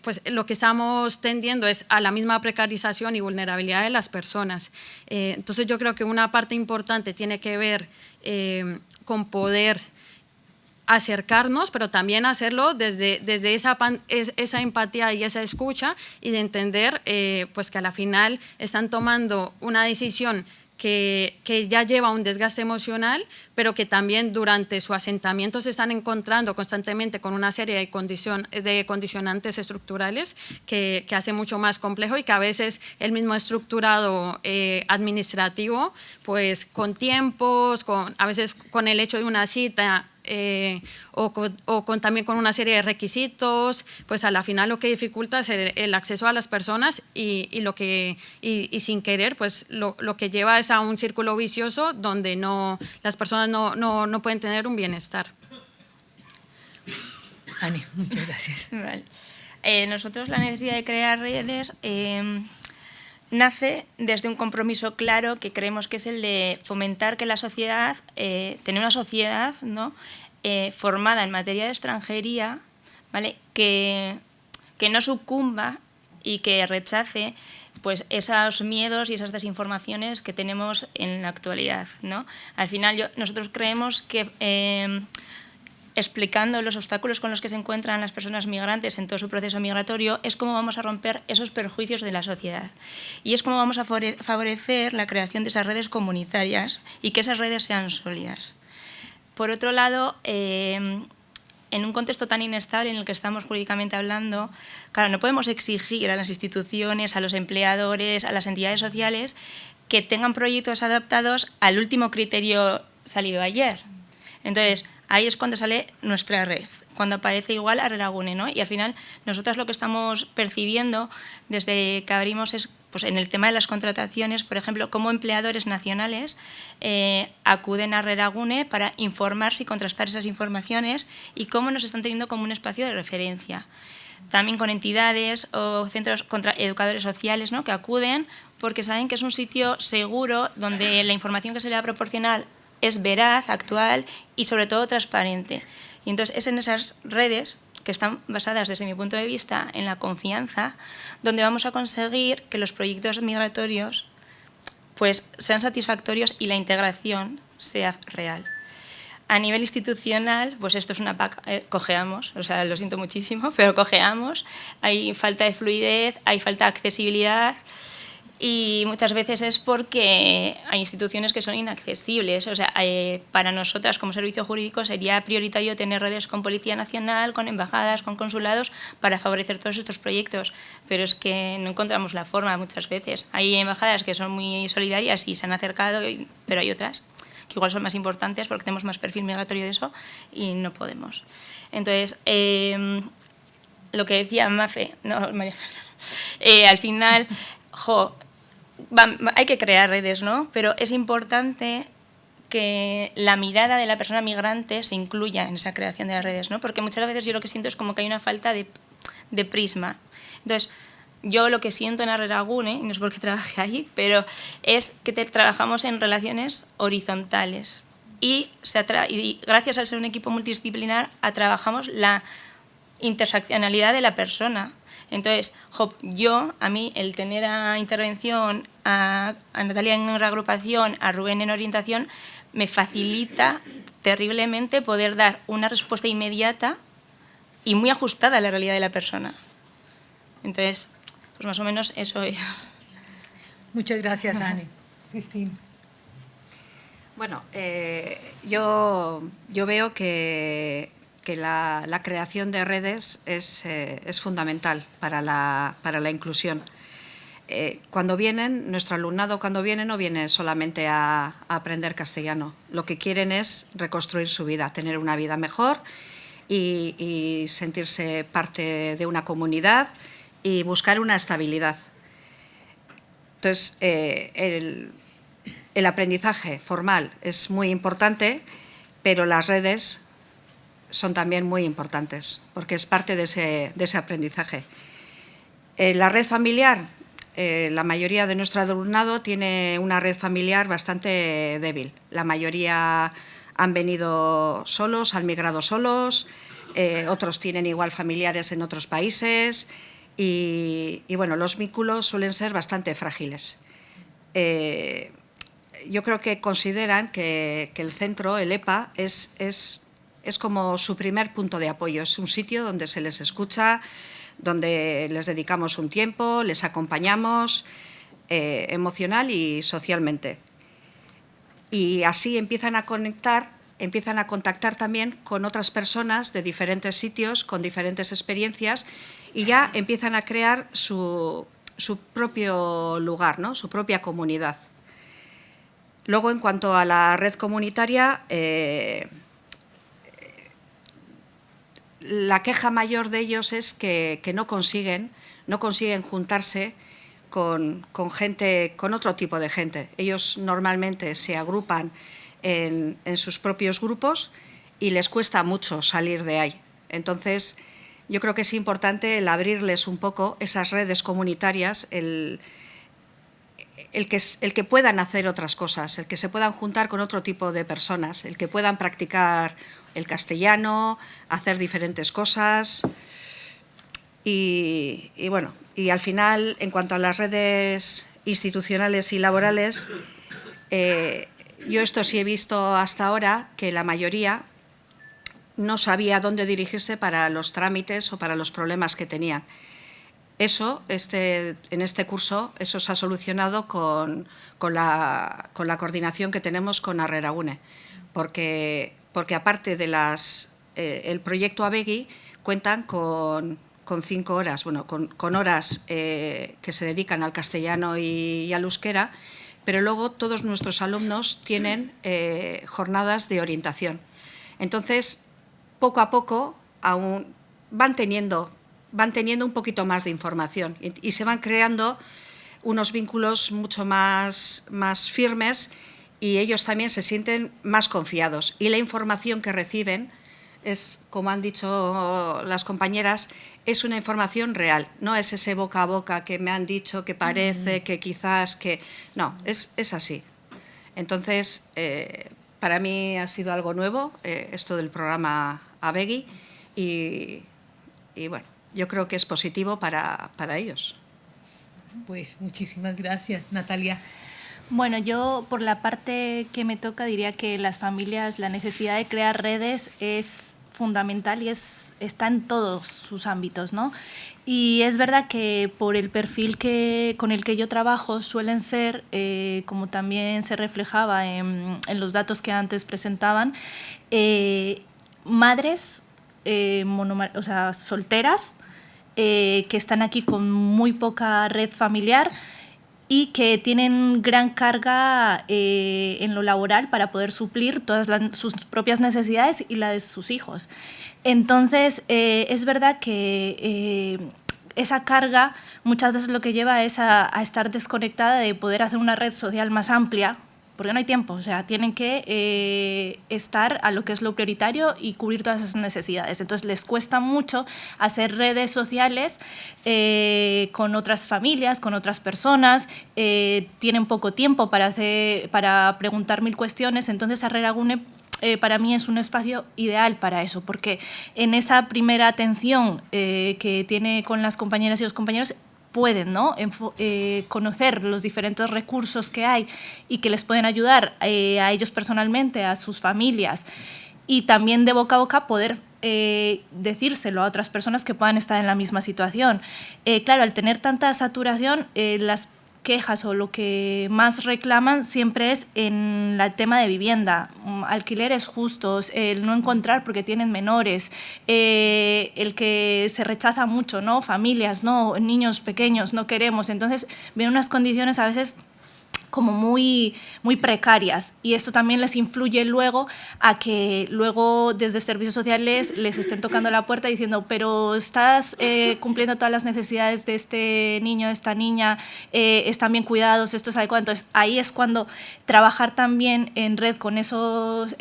pues lo que estamos tendiendo es a la misma precarización y vulnerabilidad de las personas. Entonces yo creo que una parte importante tiene que ver con poder acercarnos, pero también hacerlo desde esa empatía y esa escucha y de entender pues que a la final están tomando una decisión que ya lleva un desgaste emocional, pero que también durante su asentamiento se están encontrando constantemente con una serie de condicionantes estructurales que hace mucho más complejo y que a veces el mismo estructurado administrativo, pues con tiempos, a veces con el hecho de una cita, también con una serie de requisitos, pues a la final lo que dificulta es el acceso a las personas y sin querer pues lo que lleva es a un círculo vicioso donde las personas no pueden tener un bienestar. Ani, muchas gracias. Vale. Nosotros la necesidad de crear redes nace desde un compromiso claro que creemos que es el de fomentar que la sociedad, tener una sociedad, ¿no? Formada en materia de extranjería, ¿vale? que no sucumba y que rechace pues, esos miedos y esas desinformaciones que tenemos en la actualidad, ¿no? Al final nosotros creemos que explicando los obstáculos con los que se encuentran las personas migrantes en todo su proceso migratorio, es cómo vamos a romper esos perjuicios de la sociedad. Y es cómo vamos a favorecer la creación de esas redes comunitarias y que esas redes sean sólidas. Por otro lado, en un contexto tan inestable en el que estamos jurídicamente hablando, claro, no podemos exigir a las instituciones, a los empleadores, a las entidades sociales que tengan proyectos adaptados al último criterio salido ayer. Entonces, ahí es cuando sale nuestra red, cuando aparece igual Arreragune, ¿no? Y al final nosotras lo que estamos percibiendo desde que abrimos es, pues en el tema de las contrataciones, por ejemplo, cómo empleadores nacionales acuden a Arreragune para informarse y contrastar esas informaciones y cómo nos están teniendo como un espacio de referencia. También con entidades o centros educadores sociales, ¿no?, que acuden porque saben que es un sitio seguro donde la información que se le va a proporcionar es veraz, actual y sobre todo transparente. Y entonces es en esas redes que están basadas desde mi punto de vista en la confianza, donde vamos a conseguir que los proyectos migratorios pues sean satisfactorios y la integración sea real. A nivel institucional, pues esto es una cojeamos, o sea, lo siento muchísimo, pero cojeamos, hay falta de fluidez, hay falta de accesibilidad y muchas veces es porque hay instituciones que son inaccesibles. O sea, para nosotras como servicio jurídico sería prioritario tener redes con Policía Nacional, con embajadas, con consulados para favorecer todos estos proyectos, pero es que no encontramos la forma muchas veces. Hay embajadas que son muy solidarias y se han acercado, pero hay otras que igual son más importantes porque tenemos más perfil migratorio de eso y no podemos. Entonces, lo que decía Mafe, no, María, al final, hay que crear redes, ¿no? Pero es importante que la mirada de la persona migrante se incluya en esa creación de las redes, ¿no? Porque muchas veces yo lo que siento es como que hay una falta de prisma. Entonces, yo lo que siento en Arreragune, no es porque trabaje ahí, pero es que trabajamos en relaciones horizontales y gracias al ser un equipo multidisciplinar trabajamos la interseccionalidad de la persona. Entonces, a mí el tener a intervención a Natalia en reagrupación, a Rubén en orientación, me facilita terriblemente poder dar una respuesta inmediata y muy ajustada a la realidad de la persona. Entonces, pues más o menos eso es. Muchas gracias, Anne. Cristina. Bueno, yo veo que la creación de redes es fundamental para la inclusión. Cuando vienen, nuestro alumnado cuando viene no viene solamente a aprender castellano. Lo que quieren es reconstruir su vida, tener una vida mejor y sentirse parte de una comunidad y buscar una estabilidad. Entonces, el aprendizaje formal es muy importante, pero las redes son también muy importantes, porque es parte de ese aprendizaje. La red familiar, la mayoría de nuestro alumnado tiene una red familiar bastante débil. La mayoría han venido solos, han migrado solos, otros tienen igual familiares en otros países y bueno, los vínculos suelen ser bastante frágiles. Yo creo que consideran que el centro, el EPA, es como su primer punto de apoyo. Es un sitio donde se les escucha, donde les dedicamos un tiempo, les acompañamos emocional y socialmente. Y así empiezan a contactar también con otras personas de diferentes sitios, con diferentes experiencias, y ya empiezan a crear su propio lugar, ¿no?, su propia comunidad. Luego, en cuanto a la red comunitaria, la queja mayor de ellos es que no consiguen juntarse con gente, con otro tipo de gente. Ellos normalmente se agrupan en sus propios grupos y les cuesta mucho salir de ahí. Entonces, yo creo que es importante el abrirles un poco esas redes comunitarias, el que puedan hacer otras cosas, el que se puedan juntar con otro tipo de personas, el que puedan practicar el castellano, hacer diferentes cosas. Y bueno, y al final, en cuanto a las redes institucionales y laborales, yo esto sí he visto hasta ahora que la mayoría no sabía dónde dirigirse para los trámites o para los problemas que tenían. Eso, en este curso, eso se ha solucionado con la coordinación que tenemos con Arreragune, porque aparte de el proyecto ABEGI cuentan con 5 horas, bueno, con horas que se dedican al castellano y al euskera, pero luego todos nuestros alumnos tienen jornadas de orientación. Entonces, poco a poco, van teniendo un poquito más de información y se van creando unos vínculos mucho más firmes y ellos también se sienten más confiados. Y la información que reciben es, como han dicho las compañeras, es una información real, no es ese boca a boca que me han dicho, que parece, que quizás, que… No, es así. Entonces, para mí ha sido algo nuevo esto del programa ABEGI y bueno, yo creo que es positivo para ellos. Pues muchísimas gracias, Natalia. Bueno, yo por la parte que me toca diría que las familias, la necesidad de crear redes es fundamental y está en todos sus ámbitos, ¿no? Y es verdad que por el perfil con el que yo trabajo suelen ser, como también se reflejaba en los datos que antes presentaban, madres o sea, solteras que están aquí con muy poca red familiar y que tienen gran carga en lo laboral para poder suplir todas sus propias necesidades y las de sus hijos. Entonces, es verdad que esa carga muchas veces lo que lleva es a estar desconectada de poder hacer una red social más amplia, porque no hay tiempo, o sea, tienen que estar a lo que es lo prioritario y cubrir todas esas necesidades. Entonces, les cuesta mucho hacer redes sociales con otras familias, con otras personas, tienen poco tiempo para preguntar 1000 cuestiones, entonces Arreragune para mí es un espacio ideal para eso, porque en esa primera atención que tiene con las compañeras y los compañeros pueden, ¿no?, conocer los diferentes recursos que hay y que les pueden ayudar a ellos personalmente, a sus familias, y también de boca a boca poder decírselo a otras personas que puedan estar en la misma situación. Claro, al tener tanta saturación, las quejas o lo que más reclaman siempre es en el tema de vivienda, alquileres justos, el no encontrar porque tienen menores, el que se rechaza mucho, ¿no?, familias, ¿no?, niños pequeños, no queremos. Entonces ven unas condiciones a veces como muy precarias, y esto también les influye luego a que luego desde servicios sociales les estén tocando la puerta diciendo pero estás cumpliendo todas las necesidades de este niño, de esta niña, están bien cuidados, esto es adecuado. Entonces ahí es cuando trabajar también en red con esos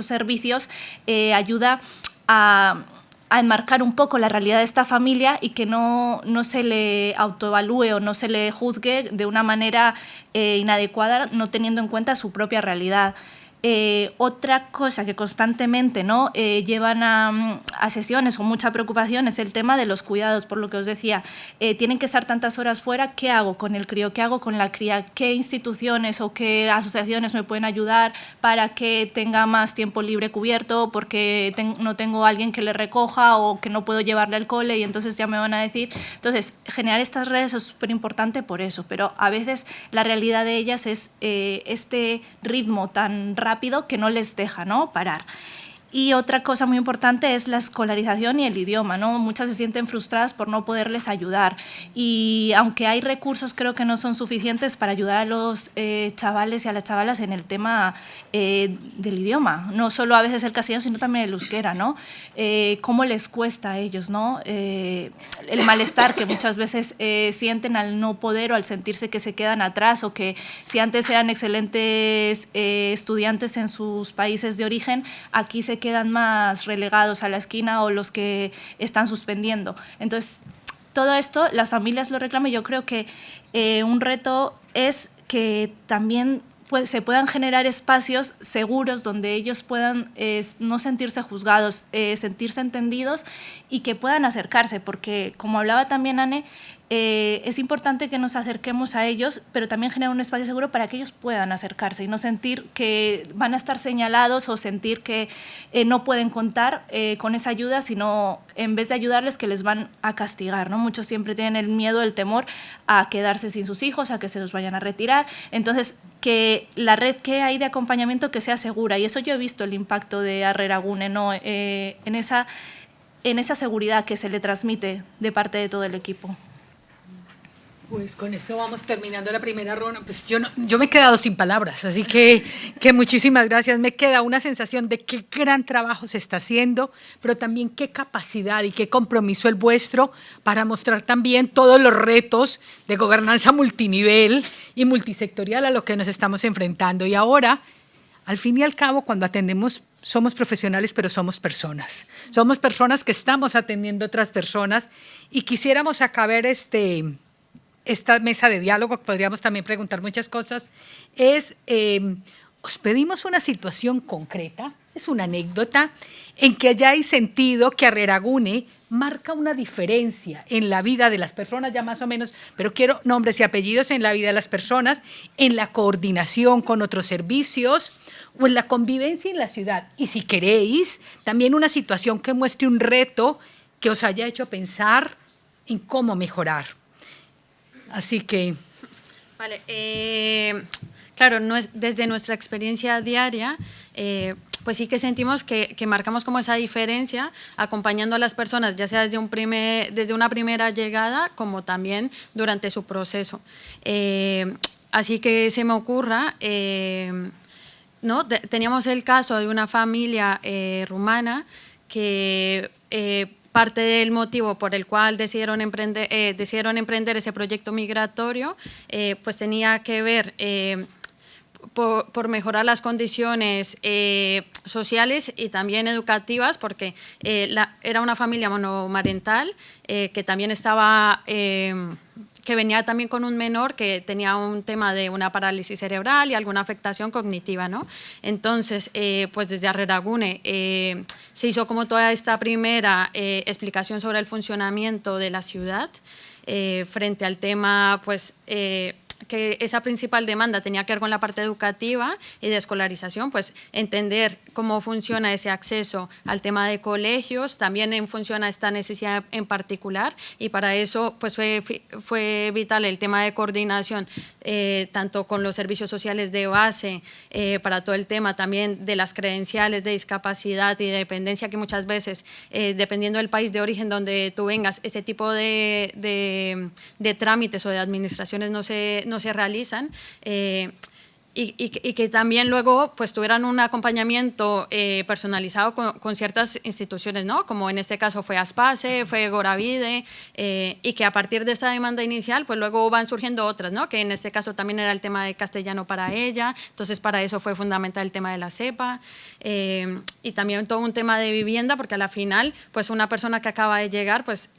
servicios ayuda a enmarcar un poco la realidad de esta familia y que no se le autoevalúe o no se le juzgue de una manera inadecuada, no teniendo en cuenta su propia realidad. Otra cosa que constantemente, ¿no?, llevan a sesiones con mucha preocupación es el tema de los cuidados, por lo que os decía, tienen que estar tantas horas fuera, ¿qué hago con el crío? ¿Qué hago con la cría? ¿Qué instituciones o qué asociaciones me pueden ayudar para que tenga más tiempo libre cubierto porque no tengo a alguien que le recoja o que no puedo llevarle al cole y entonces ya me van a decir? Entonces, generar estas redes es súper importante por eso, pero a veces la realidad de ellas es este ritmo tan rápido que no les deja, ¿no?, parar. Y otra cosa muy importante es la escolarización y el idioma, ¿no? Muchas se sienten frustradas por no poderles ayudar y aunque hay recursos creo que no son suficientes para ayudar a los chavales y a las chavalas en el tema del idioma, no solo a veces el castellano sino también el euskera, ¿no? Cómo les cuesta a ellos, ¿no? El malestar que muchas veces sienten al no poder o al sentirse que se quedan atrás o que si antes eran excelentes estudiantes en sus países de origen, aquí se quedan más relegados a la esquina o los que están suspendiendo. Entonces, todo esto las familias lo reclaman y yo creo que un reto es que también se puedan generar espacios seguros donde ellos puedan no sentirse juzgados, sentirse entendidos y que puedan acercarse, porque como hablaba también Anne, es importante que nos acerquemos a ellos, pero también generar un espacio seguro para que ellos puedan acercarse y no sentir que van a estar señalados o sentir que no pueden contar con esa ayuda, sino en vez de ayudarles que les van a castigar, ¿no? Muchos siempre tienen el miedo, el temor a quedarse sin sus hijos, a que se los vayan a retirar. Entonces, que la red que hay de acompañamiento que sea segura, y eso yo he visto el impacto de Arreragune, ¿no?, en esa seguridad que se le transmite de parte de todo el equipo. Pues con esto vamos terminando la primera ronda. Pues yo me he quedado sin palabras, así que muchísimas gracias. Me queda una sensación de qué gran trabajo se está haciendo, pero también qué capacidad y qué compromiso el vuestro para mostrar también todos los retos de gobernanza multinivel y multisectorial a lo que nos estamos enfrentando. Y ahora, al fin y al cabo, cuando atendemos, somos profesionales, pero somos personas. Somos personas que estamos atendiendo a otras personas y quisiéramos acabar esta mesa de diálogo, podríamos también preguntar muchas cosas, os pedimos una situación concreta, es una anécdota, en que hayáis sentido que Arrearagune marca una diferencia en la vida de las personas, ya más o menos, pero quiero nombres y apellidos en la vida de las personas, en la coordinación con otros servicios o en la convivencia en la ciudad. Y si queréis, también una situación que muestre un reto que os haya hecho pensar en cómo mejorar. Así que… Vale, claro, desde nuestra experiencia diaria, pues sí que sentimos que marcamos como esa diferencia acompañando a las personas, ya sea desde una primera llegada como también durante su proceso. Así que se me ocurra, ¿no? Teníamos el caso de una familia rumana que… parte del motivo por el cual decidieron emprender ese proyecto migratorio, pues tenía que ver por mejorar las condiciones sociales y también educativas, porque era una familia monomarental que también estaba… que venía también con un menor que tenía un tema de una parálisis cerebral y alguna afectación cognitiva, ¿no? Entonces, pues desde Arrearagune se hizo como toda esta primera explicación sobre el funcionamiento de la ciudad frente al tema, pues… que esa principal demanda tenía que ver con la parte educativa y de escolarización, pues entender cómo funciona ese acceso al tema de colegios, también en función a esta necesidad en particular, y para eso pues fue vital el tema de coordinación tanto con los servicios sociales de base, para todo el tema también de las credenciales de discapacidad y de dependencia, que muchas veces, dependiendo del país de origen donde tú vengas, ese tipo de trámites o de administraciones no se realizan, y que también luego pues tuvieran un acompañamiento personalizado con ciertas instituciones, ¿no? Como en este caso fue Aspace, fue Goravide, y que a partir de esta demanda inicial pues luego van surgiendo otras, ¿no? Que en este caso también era el tema de castellano para ella, entonces para eso fue fundamental el tema de la CEPA, y también todo un tema de vivienda, porque a la final pues una persona que acaba de llegar pues…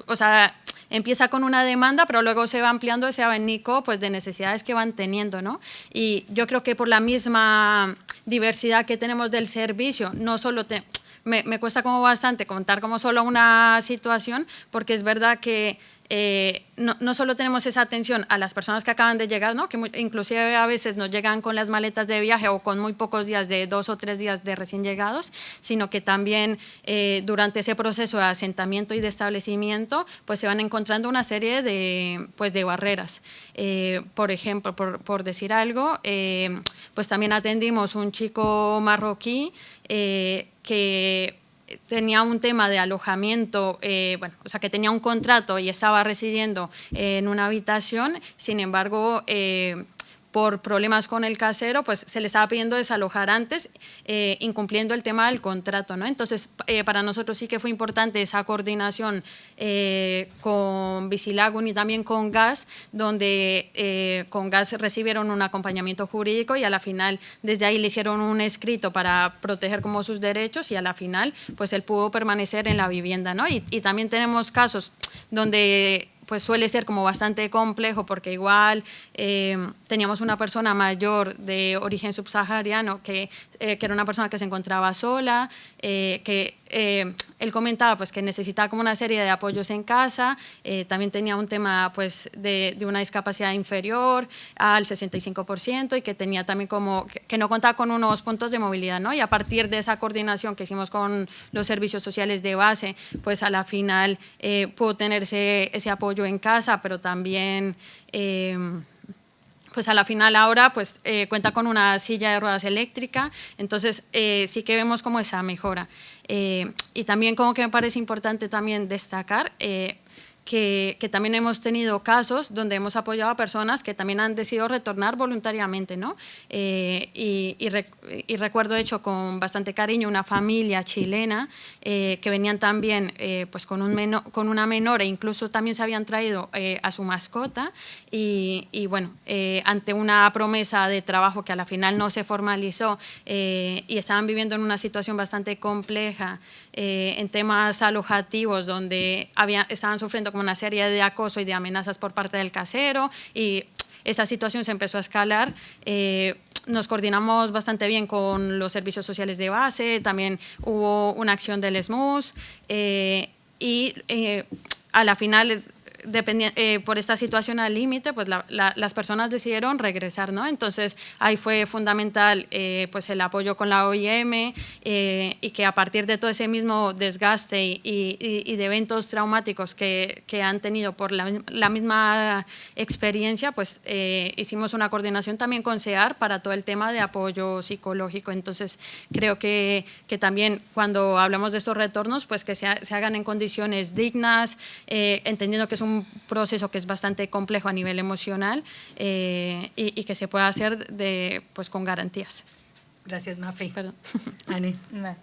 o sea, empieza con una demanda, pero luego se va ampliando ese abanico pues, de necesidades que van teniendo, ¿no? Y yo creo que por la misma diversidad que tenemos del servicio, no solo me cuesta como bastante contar como solo una situación, porque es verdad que no solo tenemos esa atención a las personas que acaban de llegar, ¿no? Que inclusive a veces nos llegan con las maletas de viaje o con muy pocos días, de 2 o 3 días de recién llegados, sino que también durante ese proceso de asentamiento y de establecimiento pues se van encontrando una serie de barreras. Por ejemplo, por decir algo, pues también atendimos un chico marroquí que tenía un tema de alojamiento, o sea, que tenía un contrato y estaba residiendo en una habitación, sin embargo, por problemas con el casero, pues se le estaba pidiendo desalojar antes, incumpliendo el tema del contrato, ¿no? Entonces, para nosotros sí que fue importante esa coordinación con Bizilagun y también con GAS, donde con GAS recibieron un acompañamiento jurídico y a la final, desde ahí le hicieron un escrito para proteger como sus derechos y a la final, pues él pudo permanecer en la vivienda, ¿no? Y también tenemos casos donde pues suele ser como bastante complejo, porque igual teníamos una persona mayor de origen subsahariano que era una persona que se encontraba sola, que él comentaba pues que necesitaba como una serie de apoyos en casa, también tenía un tema pues de una discapacidad inferior al 65% y que tenía también como que no contaba con unos puntos de movilidad, ¿no? Y a partir de esa coordinación que hicimos con los servicios sociales de base, pues a la final pudo tener ese apoyo en casa, pero también pues a la final ahora pues cuenta con una silla de ruedas eléctrica, entonces sí que vemos como esa mejora. Y también como que me parece importante también destacar que también hemos tenido casos donde hemos apoyado a personas que también han decidido retornar voluntariamente, ¿no? Y recuerdo, de hecho, con bastante cariño una familia chilena que venían también pues con una menor, e incluso también se habían traído a su mascota, y bueno, ante una promesa de trabajo que a la final no se formalizó, y estaban viviendo en una situación bastante compleja en temas alojativos, donde estaban sufriendo como una serie de acoso y de amenazas por parte del casero, y esa situación se empezó a escalar. Nos coordinamos bastante bien con los servicios sociales de base, también hubo una acción del SMUS, y a la final, por esta situación al límite, pues las personas decidieron regresar, ¿no? Entonces ahí fue fundamental pues el apoyo con la OIM, y que a partir de todo ese mismo desgaste y de eventos traumáticos que han tenido por la misma experiencia, pues hicimos una coordinación también con SEAR para todo el tema de apoyo psicológico. Entonces creo que también cuando hablamos de estos retornos, pues que se hagan en condiciones dignas, entendiendo que es un proceso que es bastante complejo a nivel emocional, y que se pueda hacer pues con garantías. Gracias, Mafe. Perdón. Ani. Vale.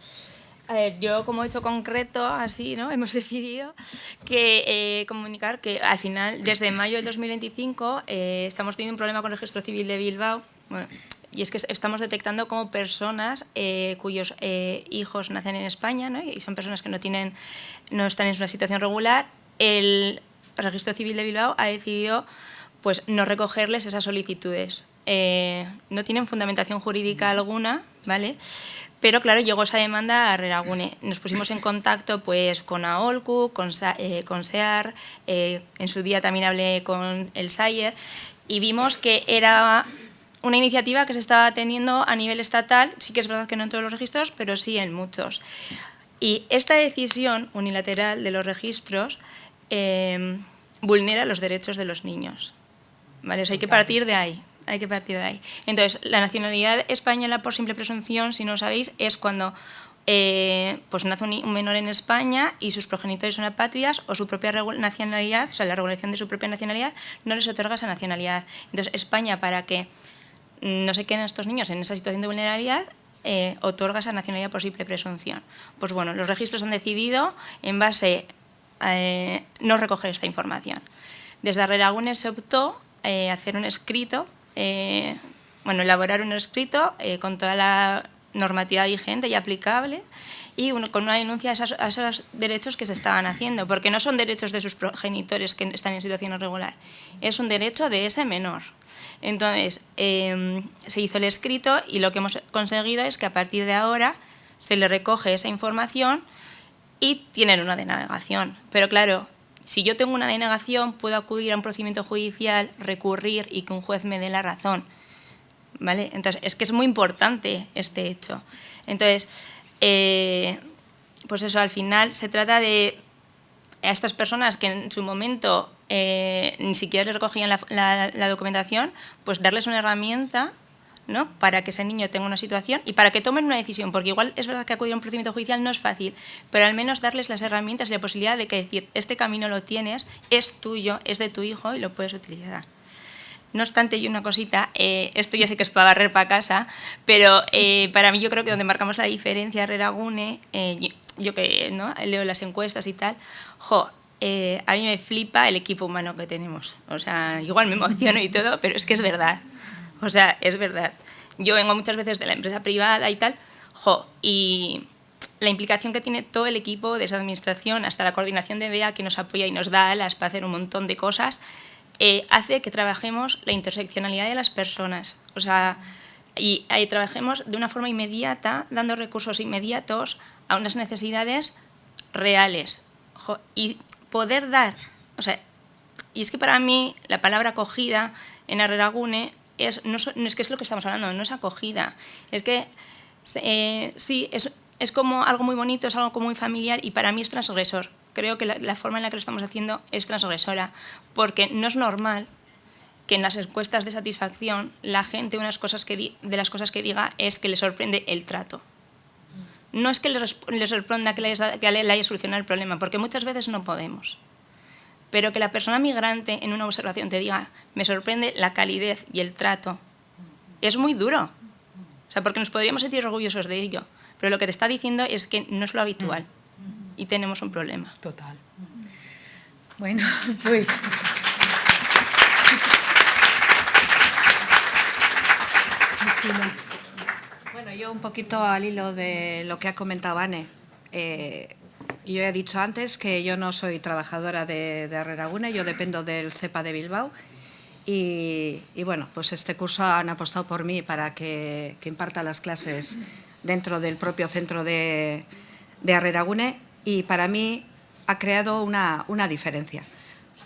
A ver, yo como hecho concreto, así, ¿no? Hemos decidido que comunicar que al final, desde mayo del 2025, estamos teniendo un problema con el Registro Civil de Bilbao. Bueno, y es que estamos detectando como personas cuyos hijos nacen en España, ¿no? Y son personas que no están en una situación regular. El Registro Civil de Bilbao ha decidido pues no recogerles esas solicitudes. No tienen fundamentación jurídica alguna, ¿vale? Pero claro, llegó esa demanda a Reragune. Nos pusimos en contacto pues con AOLCU, con SEAR, en su día también hablé con el SAIER, y vimos que era una iniciativa que se estaba atendiendo a nivel estatal. Sí que es verdad que no en todos los registros, pero sí en muchos. Y esta decisión unilateral de los registros vulnera los derechos de los niños, ¿vale? O sea, hay que partir de ahí. Entonces, la nacionalidad española por simple presunción, si no lo sabéis, es cuando pues nace un menor en España y sus progenitores son apátridas, o su propia nacionalidad, o sea, la regulación de su propia nacionalidad no les otorga esa nacionalidad. Entonces, España, para que no se queden estos niños en esa situación de vulnerabilidad, otorga esa nacionalidad por simple presunción. Pues bueno, los registros han decidido, en base no recoger esta información. Desde Reragune se optó hacer un escrito, elaborar un escrito con toda la normativa vigente y aplicable, y con una denuncia a esos derechos que se estaban haciendo, porque no son derechos de sus progenitores que están en situación irregular, es un derecho de ese menor. Entonces, se hizo el escrito, y lo que hemos conseguido es que a partir de ahora se le recoge esa información y tienen una denegación. Pero claro, si yo tengo una denegación, puedo acudir a un procedimiento judicial, recurrir y que un juez me dé la razón, ¿vale? Entonces, es que es muy importante este hecho. Entonces, pues eso, al final se trata de a estas personas que en su momento ni siquiera se recogían la documentación, pues darles una herramienta, ¿no?, para que ese niño tenga una situación y para que tomen una decisión, porque igual es verdad que acudir a un procedimiento judicial no es fácil, pero al menos darles las herramientas y la posibilidad de que decir, este camino lo tienes, es tuyo, es de tu hijo y lo puedes utilizar. No obstante, y una cosita, esto ya sé que es para barrer para casa, pero para mí yo creo que donde marcamos la diferencia, Reragune, yo que, ¿no?, leo las encuestas y tal, a mí me flipa el equipo humano que tenemos. O sea, igual me emociono y todo, pero es que es verdad. O sea, es verdad. Yo vengo muchas veces de la empresa privada y tal, y la implicación que tiene todo el equipo, desde la administración hasta la coordinación de BEA, que nos apoya y nos da alas para hacer un montón de cosas, hace que trabajemos la interseccionalidad de las personas. O sea, y trabajemos de una forma inmediata, dando recursos inmediatos a unas necesidades reales. Y poder dar, o sea, y es que para mí la palabra acogida en Reragune no es que es lo que estamos hablando, no es acogida, es que sí, es como algo muy bonito, es algo como muy familiar, y para mí es transgresor. Creo que la forma en la que lo estamos haciendo es transgresora, porque no es normal que en las encuestas de satisfacción la gente, de las cosas que diga es que le sorprende el trato. No es que le sorprenda que le haya solucionado el problema, porque muchas veces no podemos. pero que la persona migrante en una observación te diga, me sorprende la calidez y el trato, es muy duro. O sea, porque nos podríamos sentir orgullosos de ello, pero lo que te está diciendo es que no es lo habitual y tenemos un problema. Total. Bueno, pues... Bueno, yo un poquito al hilo de lo que ha comentado Ane. Yo he dicho antes que yo no soy trabajadora de Arreragune, yo dependo del CEPA de Bilbao. Y bueno, pues este curso han apostado por mí para que imparta las clases dentro del propio centro de Arreragune, y para mí ha creado una diferencia,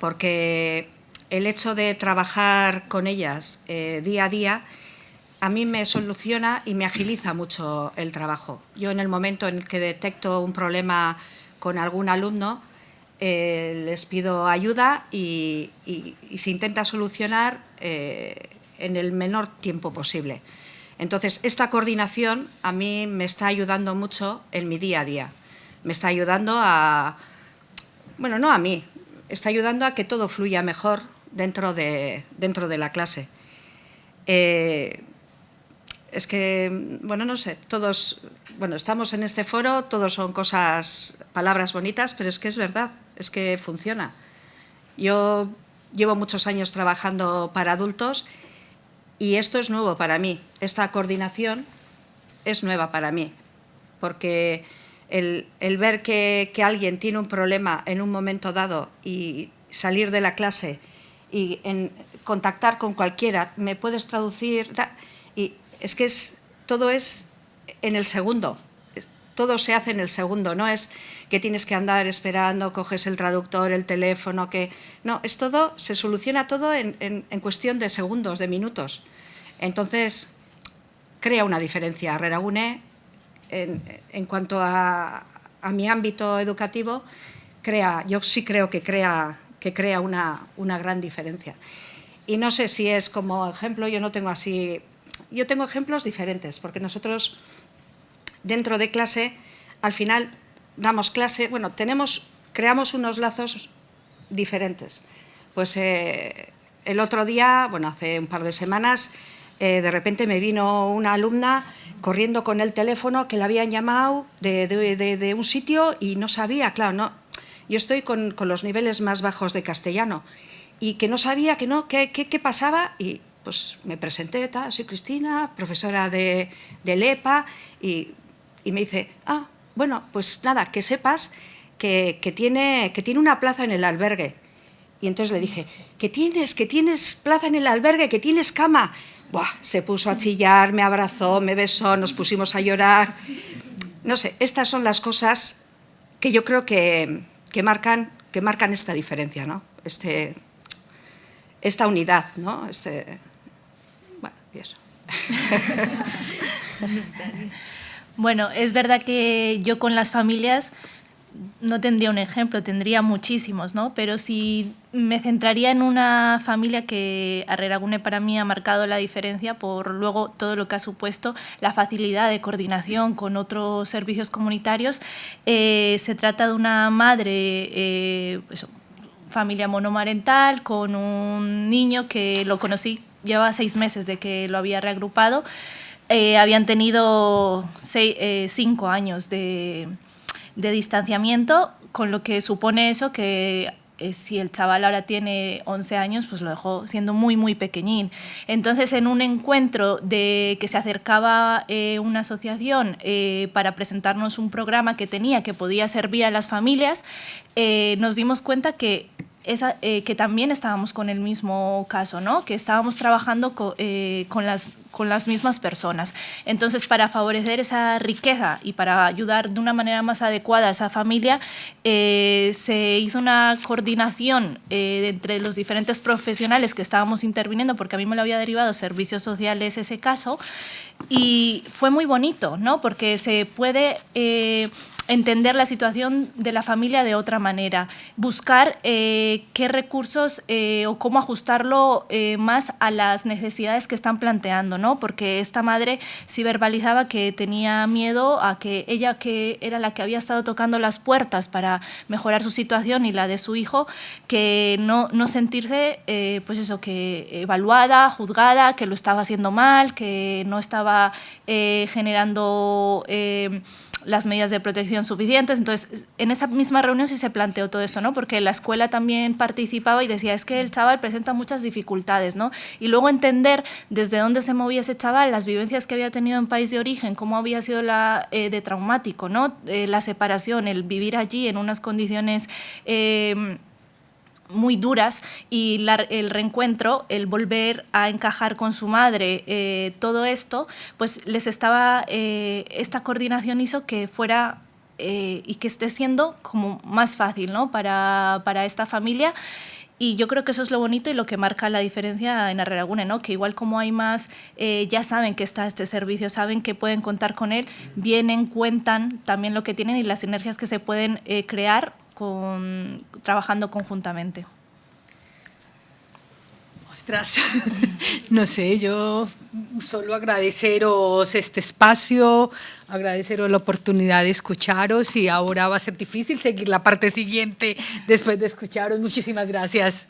porque el hecho de trabajar con ellas día a día a mí me soluciona y me agiliza mucho el trabajo. Yo en el momento en que detecto un problema con algún alumno, les pido ayuda y se intenta solucionar en el menor tiempo posible. Entonces, esta coordinación a mí me está ayudando mucho en mi día a día. Me está ayudando a... Bueno, no a mí, está ayudando a que todo fluya mejor dentro de la clase. Es que, bueno, no sé, todos, bueno, estamos en este foro, todos son cosas, palabras bonitas, pero es que es verdad, es que funciona. Yo llevo muchos años trabajando para adultos y esto es nuevo para mí, esta coordinación es nueva para mí, porque el ver que alguien tiene un problema en un momento dado y salir de la clase y contactar con cualquiera, ¿me puedes traducir? Y es que todo es en el segundo, todo se hace en el segundo, no es que tienes que andar esperando, coges el traductor, el teléfono, no, es todo, se soluciona todo en cuestión de segundos, de minutos. Entonces, crea una diferencia. Arreragune, en cuanto a mi ámbito educativo, yo sí creo que crea una gran diferencia. Y no sé si es como ejemplo, yo no tengo así... Yo tengo ejemplos diferentes, porque nosotros dentro de clase, al final damos clase, bueno, creamos unos lazos diferentes. Pues el otro día, bueno, hace un par de semanas, de repente me vino una alumna corriendo con el teléfono que la habían llamado de un sitio y no sabía, claro, no. Yo estoy con los niveles más bajos de castellano y que no sabía qué pasaba y... Pues me presenté, soy Cristina, profesora de EPA, y me dice, bueno, pues nada, que sepas que tiene una plaza en el albergue. Y entonces le dije, que tienes plaza en el albergue, que tienes cama. Buah, se puso a chillar, me abrazó, me besó, nos pusimos a llorar. No sé, estas son las cosas que yo creo que marcan esta diferencia, ¿no? Esta unidad, ¿no? Bueno, y eso. Bueno, es verdad que yo con las familias no tendría un ejemplo, tendría muchísimos, ¿no? Pero si me centraría en una familia que Arreragune para mí ha marcado la diferencia por luego todo lo que ha supuesto la facilidad de coordinación con otros servicios comunitarios. Se trata de una madre, familia monomarental, con un niño que lo conocí, llevaba 6 meses de que lo había reagrupado. Habían tenido 5 años de distanciamiento, con lo que supone eso que si el chaval ahora tiene 11 años, pues lo dejó siendo muy, muy pequeñín. Entonces, en un encuentro de que se acercaba una asociación para presentarnos un programa que podía servir a las familias, nos dimos cuenta que también estábamos con el mismo caso, ¿no? Que estábamos trabajando con las mismas personas. Entonces, para favorecer esa riqueza y para ayudar de una manera más adecuada a esa familia, se hizo una coordinación entre los diferentes profesionales que estábamos interviniendo, porque a mí me lo había derivado Servicios Sociales ese caso, y fue muy bonito, ¿no? Porque se puede... entender la situación de la familia de otra manera, buscar qué recursos o cómo ajustarlo más a las necesidades que están planteando, ¿no? ¿no? Porque esta madre sí verbalizaba que tenía miedo a que ella, que era la que había estado tocando las puertas para mejorar su situación y la de su hijo, que no sentirse, pues eso, que evaluada, juzgada, que lo estaba haciendo mal, que no estaba generando las medidas de protección suficientes. Entonces, en esa misma reunión sí se planteó todo esto, ¿no? Porque la escuela también participaba y decía, es que el chaval presenta muchas dificultades, ¿no? Y luego entender desde dónde se movía ese chaval, las vivencias que había tenido en país de origen, cómo había sido de traumático, ¿no? La separación, el vivir allí en unas condiciones muy duras, y el reencuentro, el volver a encajar con su madre, todo esto, pues les estaba, esta coordinación hizo que fuera y que esté siendo como más fácil, ¿no? para esta familia. Y yo creo que eso es lo bonito y lo que marca la diferencia en Arreragune, ¿no? Que igual como hay más, ya saben que está este servicio, saben que pueden contar con él, vienen, cuentan también lo que tienen y las sinergias que se pueden crear trabajando conjuntamente. Ostras, no sé, yo solo agradeceros este espacio, agradeceros la oportunidad de escucharos, y ahora va a ser difícil seguir la parte siguiente después de escucharos. Muchísimas gracias.